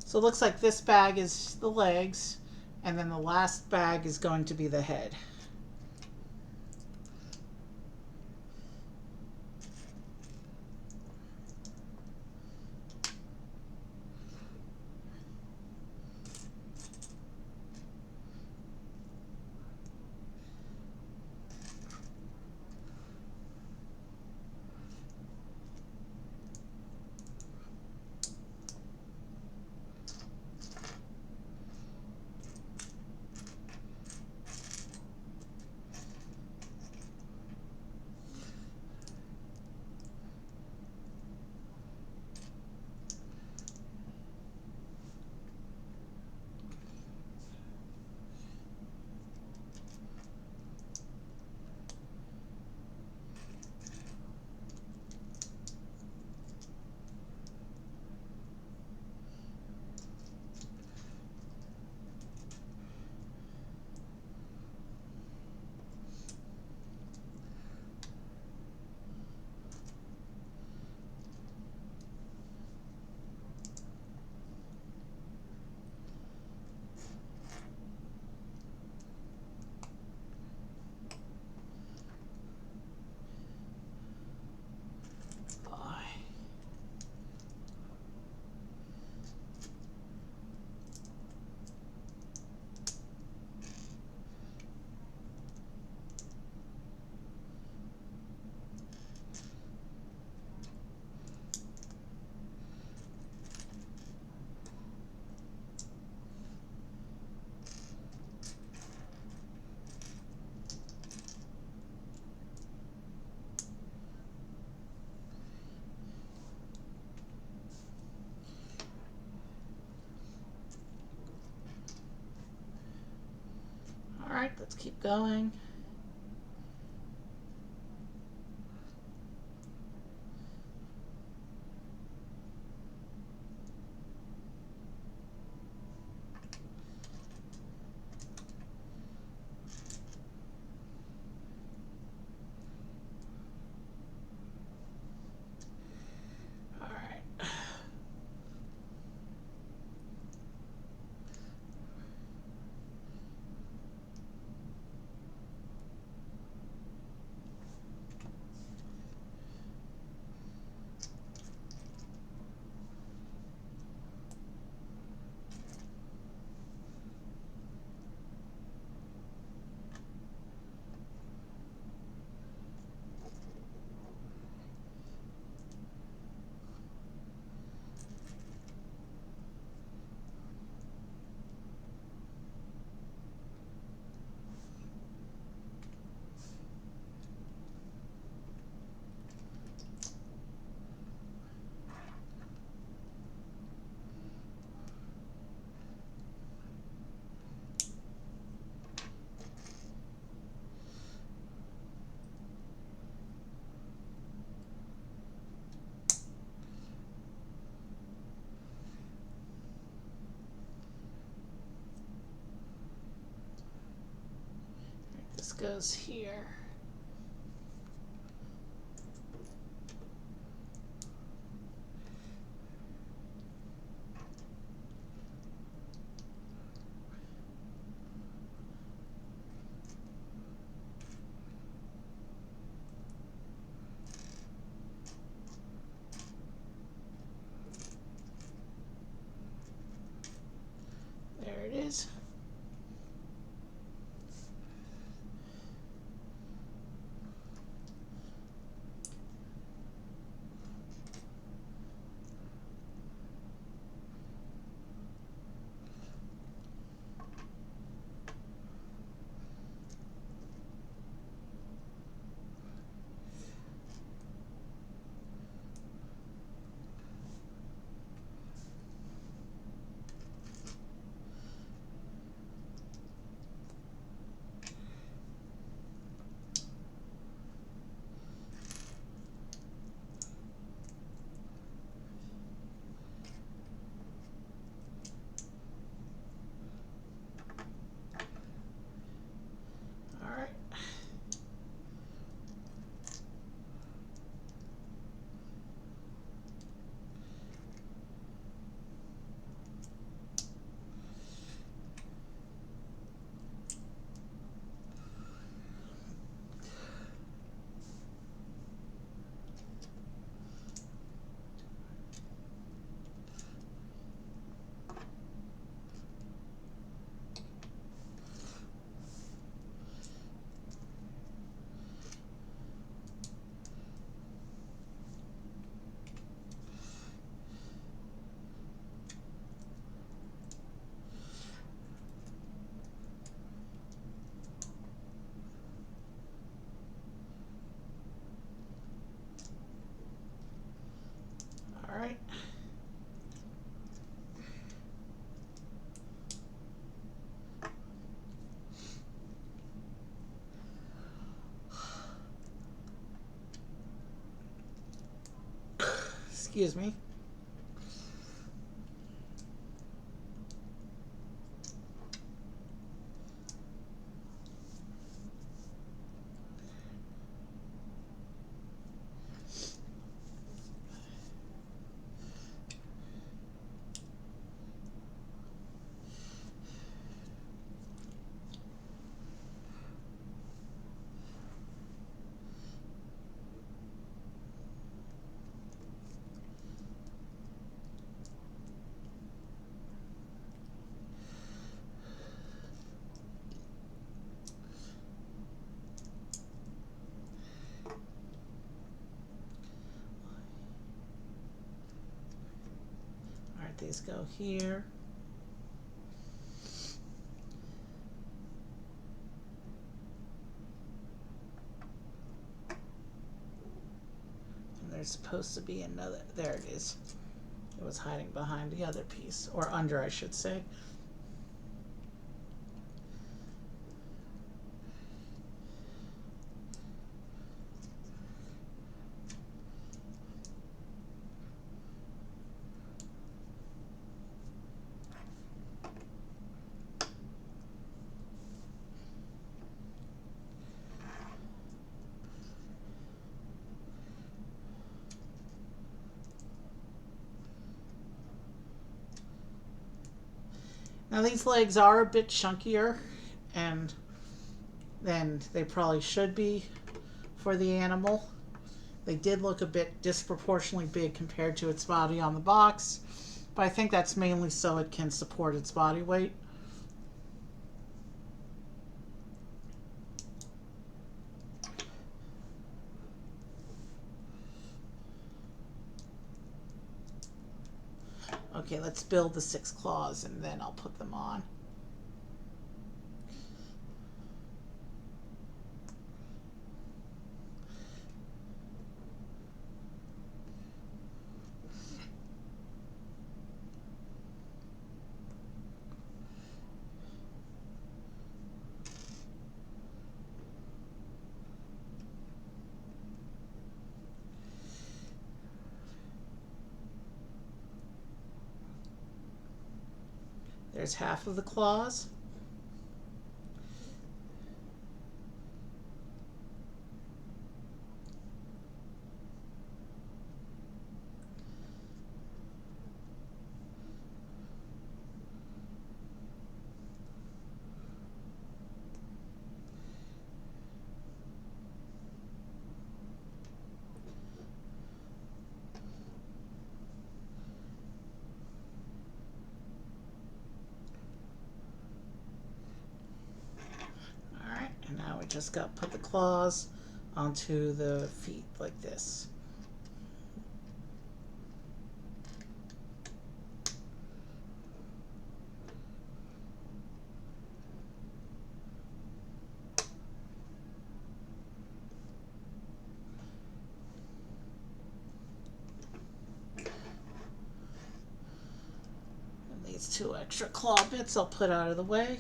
So it looks like this bag is the legs, and then the last bag is going to be the head. Alright, let's keep going. This goes here. eyes. All right. Excuse me. All right, these go here. And there's supposed to be another, there it is. It was hiding behind the other piece, or under, I should say. Now these legs are a bit chunkier and than they probably should be for the animal. They did look a bit disproportionately big compared to its body on the box, but I think that's mainly so it can support its body weight. Okay, let's build the 6 claws and then I'll put them on. There's half of the claws. just got to put the claws onto the feet like this. And these two extra claw bits I'll put out of the way.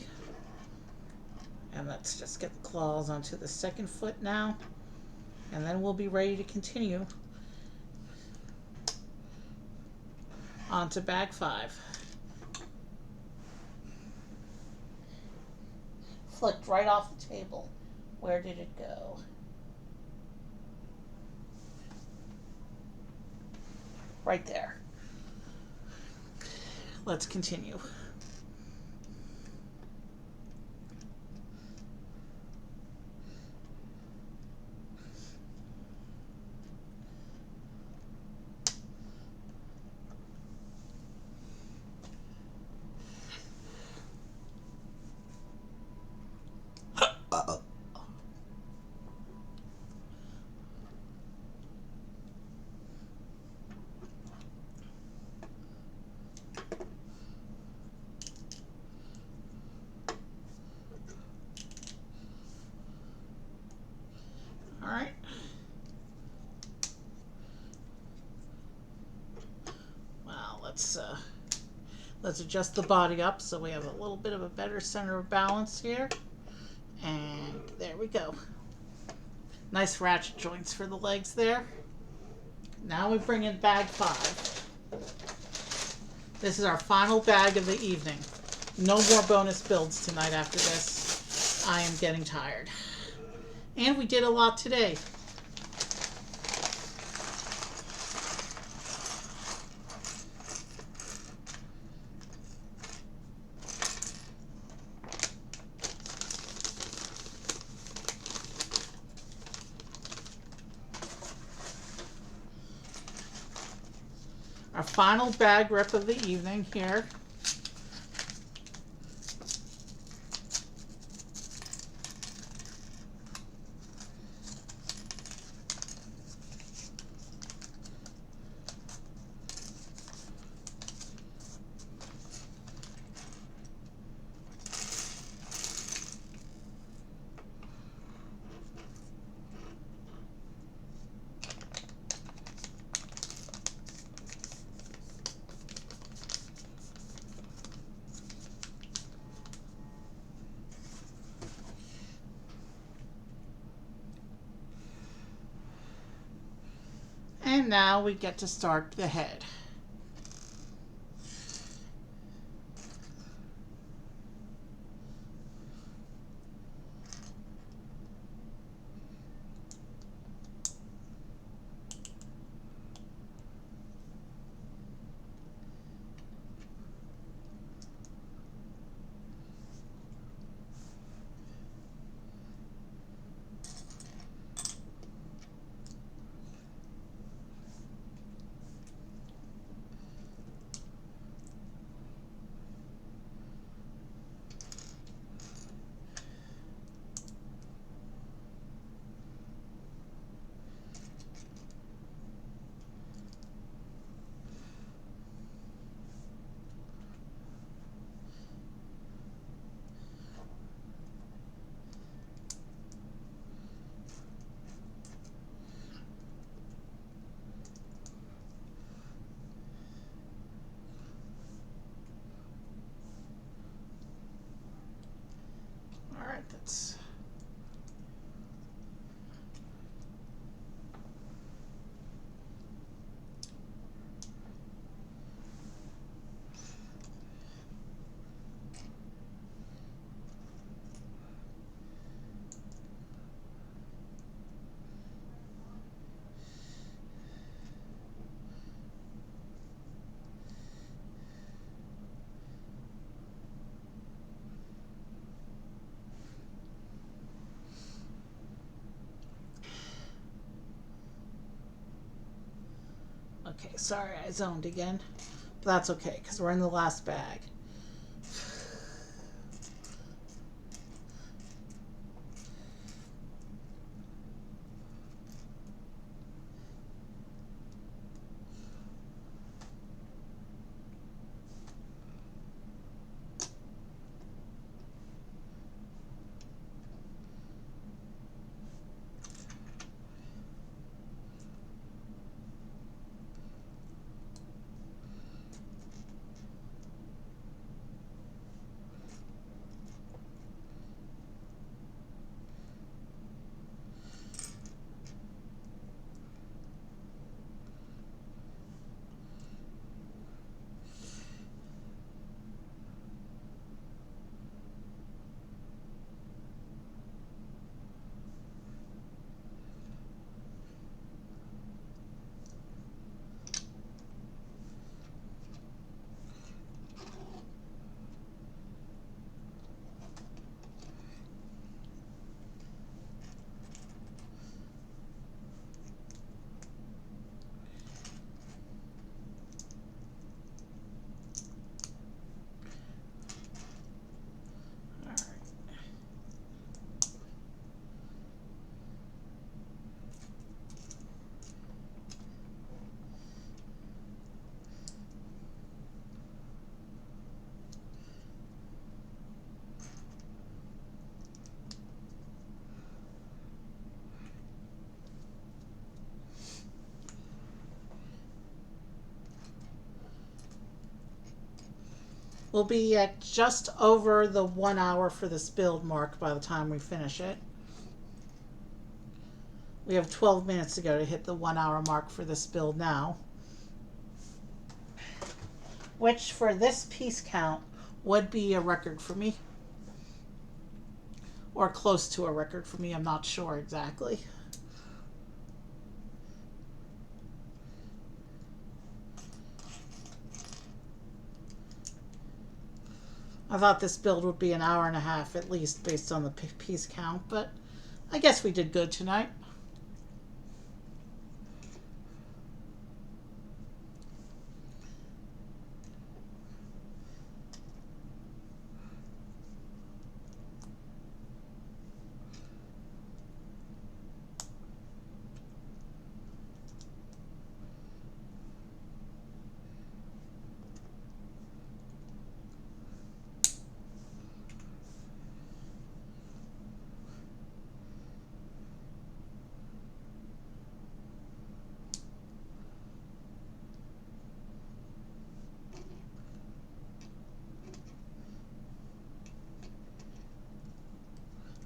And let's just get the claws onto the second foot now. And then we'll be ready to continue on to bag 5. Flicked right off the table. Where did it go? Right there. Let's continue. All right. Well, let's adjust the body up so we have a little bit of a better center of balance here. And there we go. Nice ratchet joints for the legs there. Now we bring in bag 5. This is our final bag of the evening. No more bonus builds tonight after this. I am getting tired. And we did a lot today. Our final bag rip of the evening here. And now we get to start the head. That's okay, sorry I zoned again. But that's okay, because we're in the last bag. We'll be at just over the 1 hour for this build mark by the time we finish it. We have 12 minutes to go to hit the 1 hour mark for this build now. Which for this piece count would be a record for me. Or close to a record for me, I'm not sure exactly. I thought this build would be an hour and a half at least based on the piece count, but I guess we did good tonight.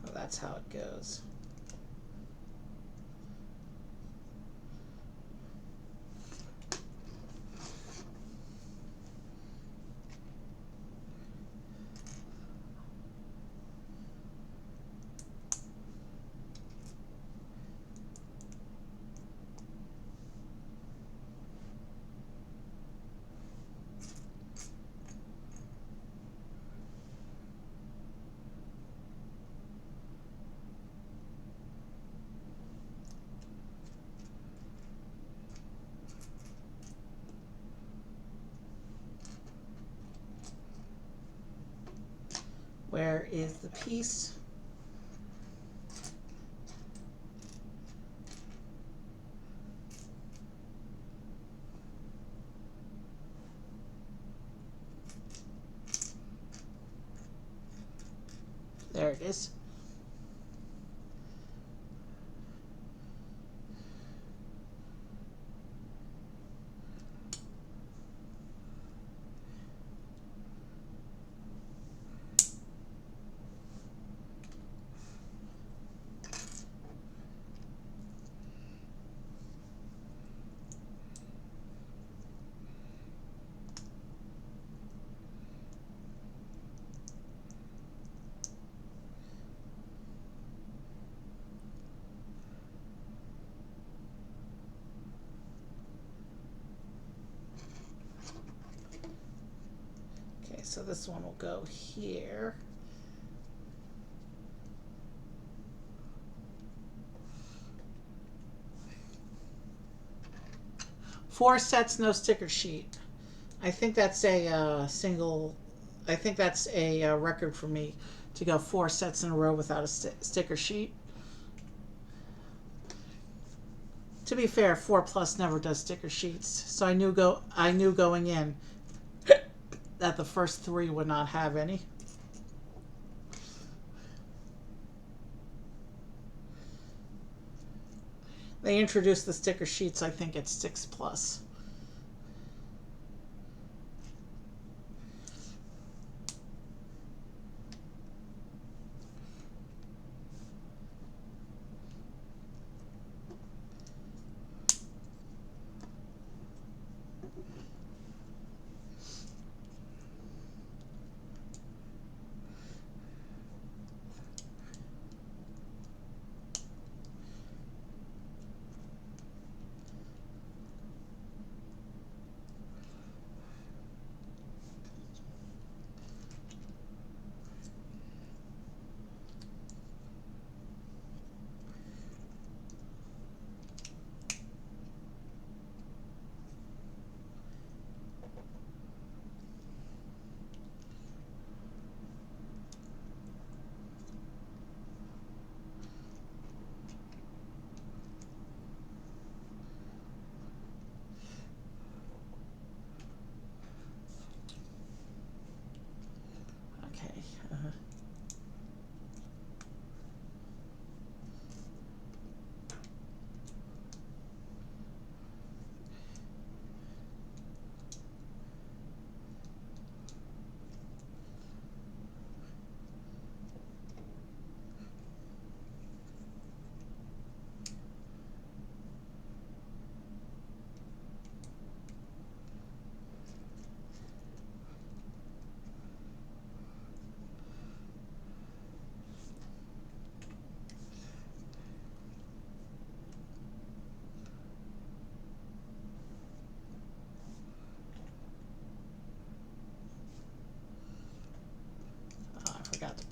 Well, that's how it goes. Where is the piece? There it is. So this one will go here. Four sets, no sticker sheet. I think that's a single. I think that's a record for me to go 4 sets in a row without a sticker sheet. To be fair, 4 Plus never does sticker sheets, so I knew going in that the first 3 would not have any. They introduced the sticker sheets, I think, at 6 Plus.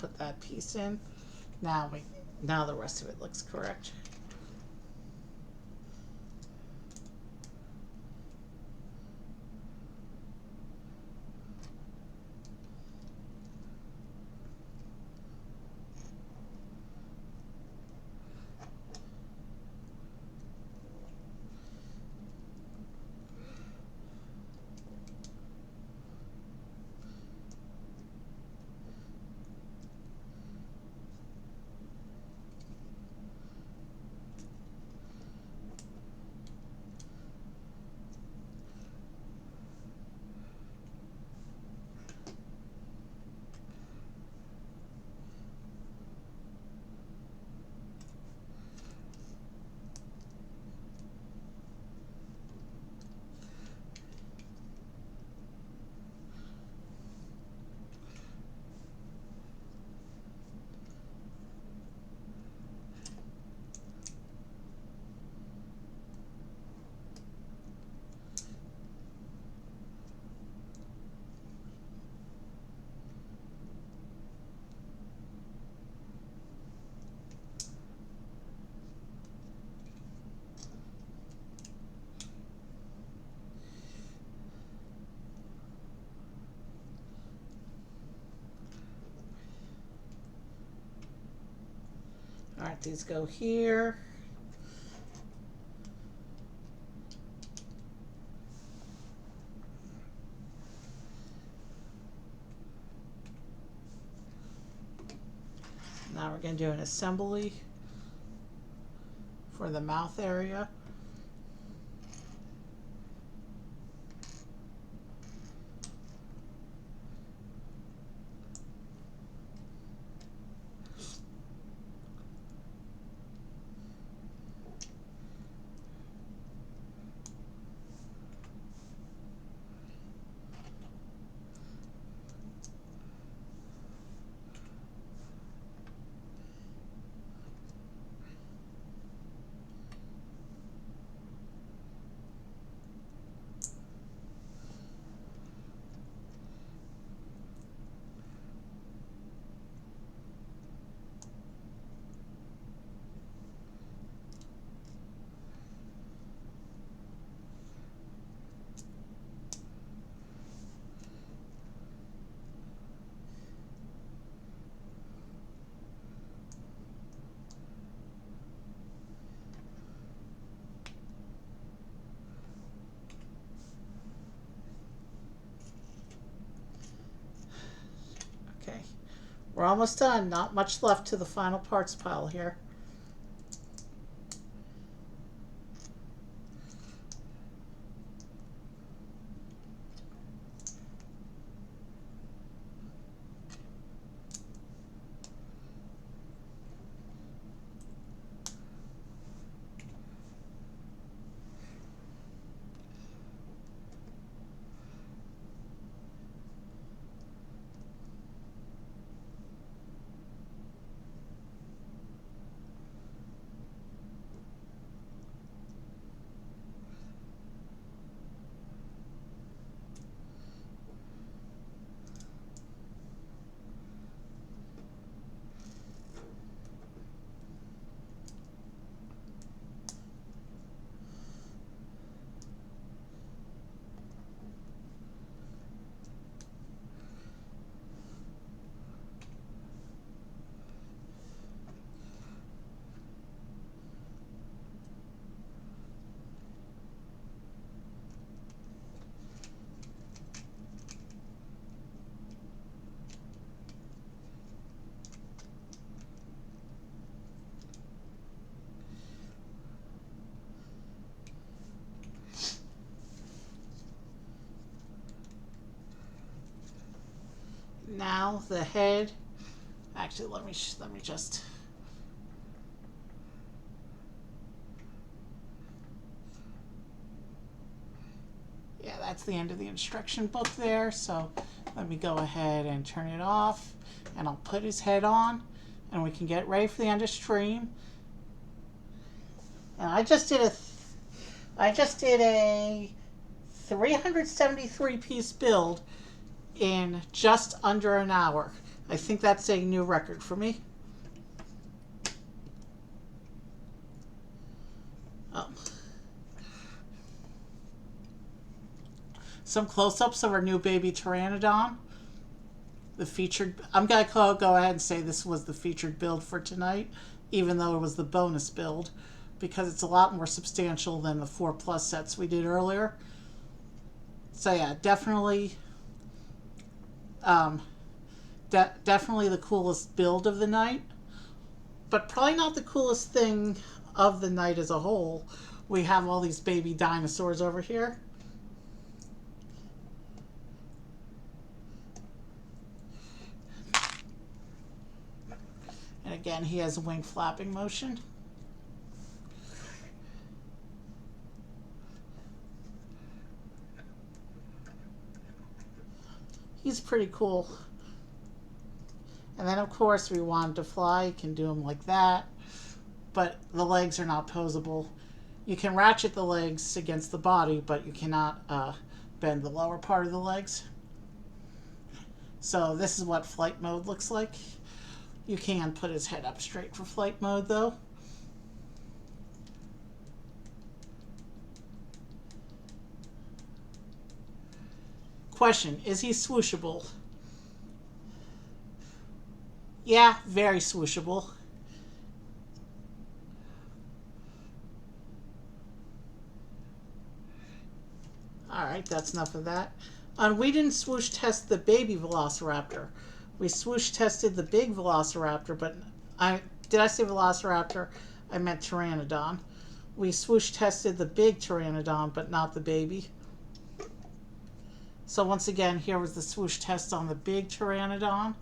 put that piece in. Now the rest of it looks correct. All right, these go here. Now we're going to do an assembly for the mouth area. Okay, we're almost done. Not much left to the final parts pile here. Now the head. Actually, let me just. Yeah, that's the end of the instruction book there. So let me go ahead and turn it off, and I'll put his head on, and we can get ready for the end of stream. And I just did a 373 piece build in just under an hour. I think that's a new record for me. Oh. Some close-ups of our new baby Pteranodon. The featured, I'm going to go ahead and say this was the featured build for tonight, even though it was the bonus build, because it's a lot more substantial than the 4+ sets we did earlier. So yeah, definitely definitely the coolest build of the night, but probably not the coolest thing of the night as a whole. We have all these baby dinosaurs over here. And again, he has a wing flapping motion. He's pretty cool. And then, of course, we want him to fly. You can do him like that. But the legs are not posable. You can ratchet the legs against the body, but you cannot bend the lower part of the legs. So this is what flight mode looks like. You can put his head up straight for flight mode, though. Question, is he swooshable? Yeah, very swooshable. Alright, that's enough of that. We didn't swoosh test the baby Velociraptor. We swoosh tested the big Velociraptor, but did I say Velociraptor? I meant Pteranodon. We swoosh tested the big Pteranodon, but not the baby. So once again, here was the swoosh test on the big Pteranodon.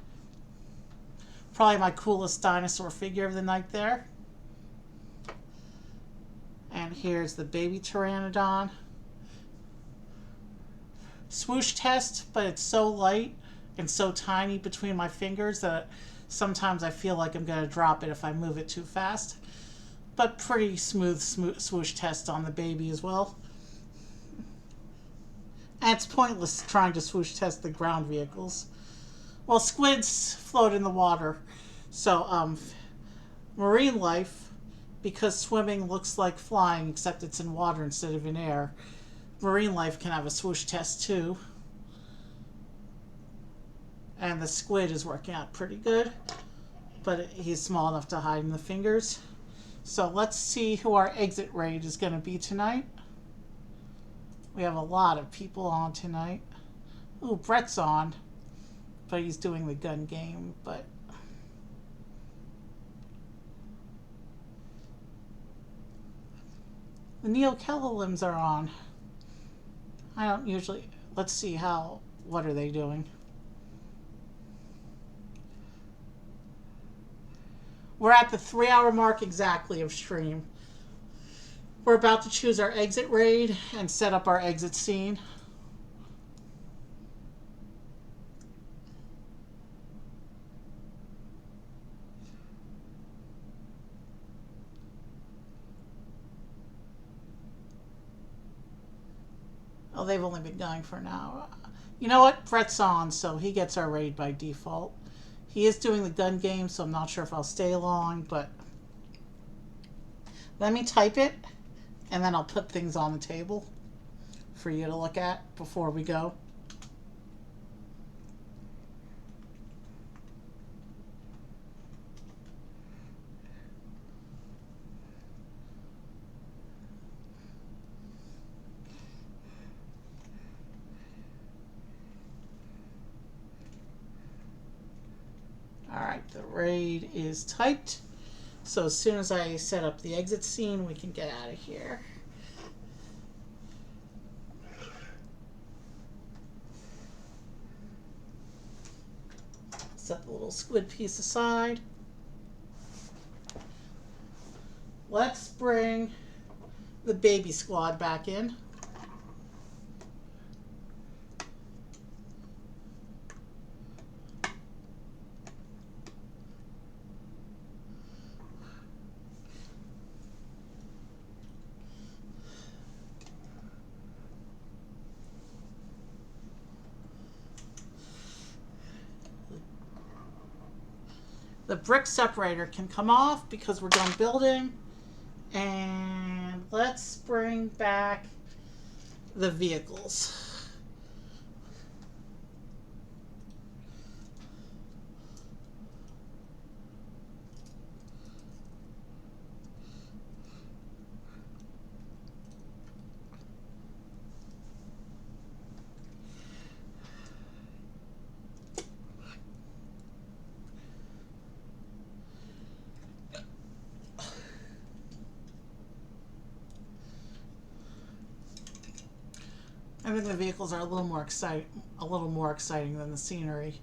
Probably my coolest dinosaur figure of the night there. And here's the baby Pteranodon. Swoosh test, but it's so light and so tiny between my fingers that sometimes I feel like I'm going to drop it if I move it too fast. But pretty smooth swoosh test on the baby as well. And it's pointless trying to swoosh test the ground vehicles. Well, squids float in the water. So, marine life, because swimming looks like flying, except it's in water instead of in air, marine life can have a swoosh test too. And the squid is working out pretty good, but he's small enough to hide in the fingers. So let's see who our exit raid is going to be tonight. We have a lot of people on tonight. Ooh, Brett's on, but he's doing the gun game, but the Neokelalims are on. I don't usually, let's see what are they doing? We're at the 3-hour mark exactly of stream. We're about to choose our exit raid and set up our exit scene. Oh, they've only been going for an hour. You know what? Brett's on, so he gets our raid by default. He is doing the gun game, so I'm not sure if I'll stay long, but let me type it, and then I'll put things on the table for you to look at before we go. Alright, the raid is typed. So as soon as I set up the exit scene, we can get out of here. Set the little squid piece aside. Let's bring the baby squad back in. The brick separator can come off because we're done building. And let's bring back the vehicles. I think the vehicles are a little more exciting than the scenery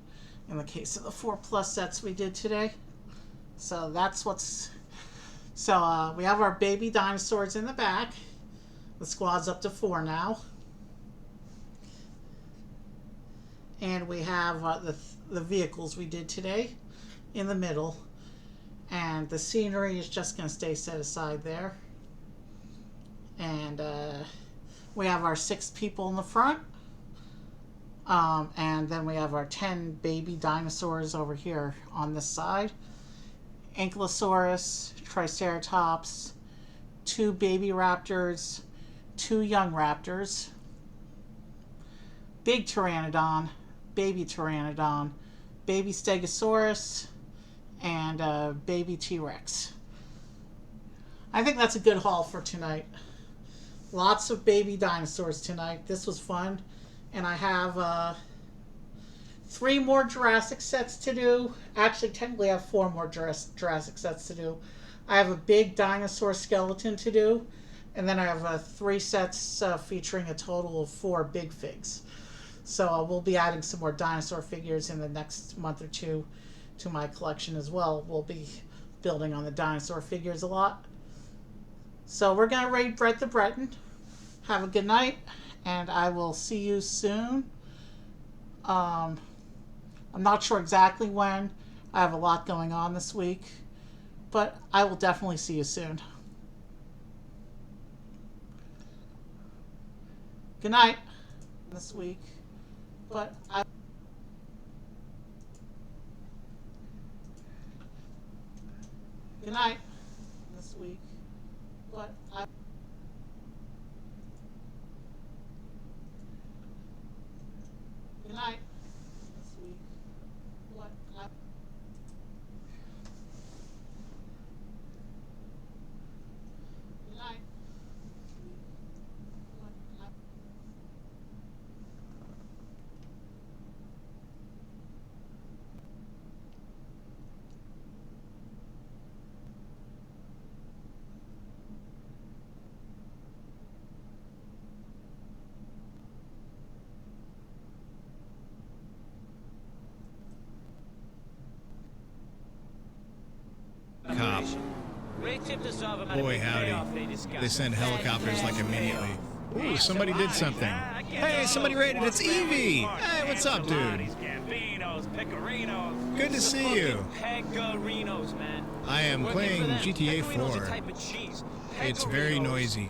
in the case of the 4+ sets we did today. So that's what's... So we have our baby dinosaurs in the back. The squad's up to 4 now. And we have the vehicles we did today in the middle. And the scenery is just going to stay set aside there. And we have our 6 people in the front. And then we have our 10 baby dinosaurs over here on this side. Ankylosaurus, Triceratops, 2 baby raptors, 2 young raptors, big Pteranodon, baby Stegosaurus, and baby T-Rex. I think that's a good haul for tonight. Lots of baby dinosaurs tonight. This was fun. And I have 3 more Jurassic sets to do. Actually, technically I have 4 more Jurassic sets to do. I have a big dinosaur skeleton to do. And then I have 3 sets featuring a total of 4 big figs. So we'll be adding some more dinosaur figures in the next month or 2 to my collection as well. We'll be building on the dinosaur figures a lot. So we're going to raid Brett the Breton. Have a good night, and I will see you soon. I'm not sure exactly when. I have a lot going on this week, but I will definitely see you soon. Good night. This week, but good night. This week, but good night. This week, but good night.
Cop. Boy, howdy. They send helicopters like immediately. Ooh, somebody did something. Hey, somebody raided. It's Evie. Hey, what's up, dude? Good to see you. I am playing GTA 4. It's very noisy.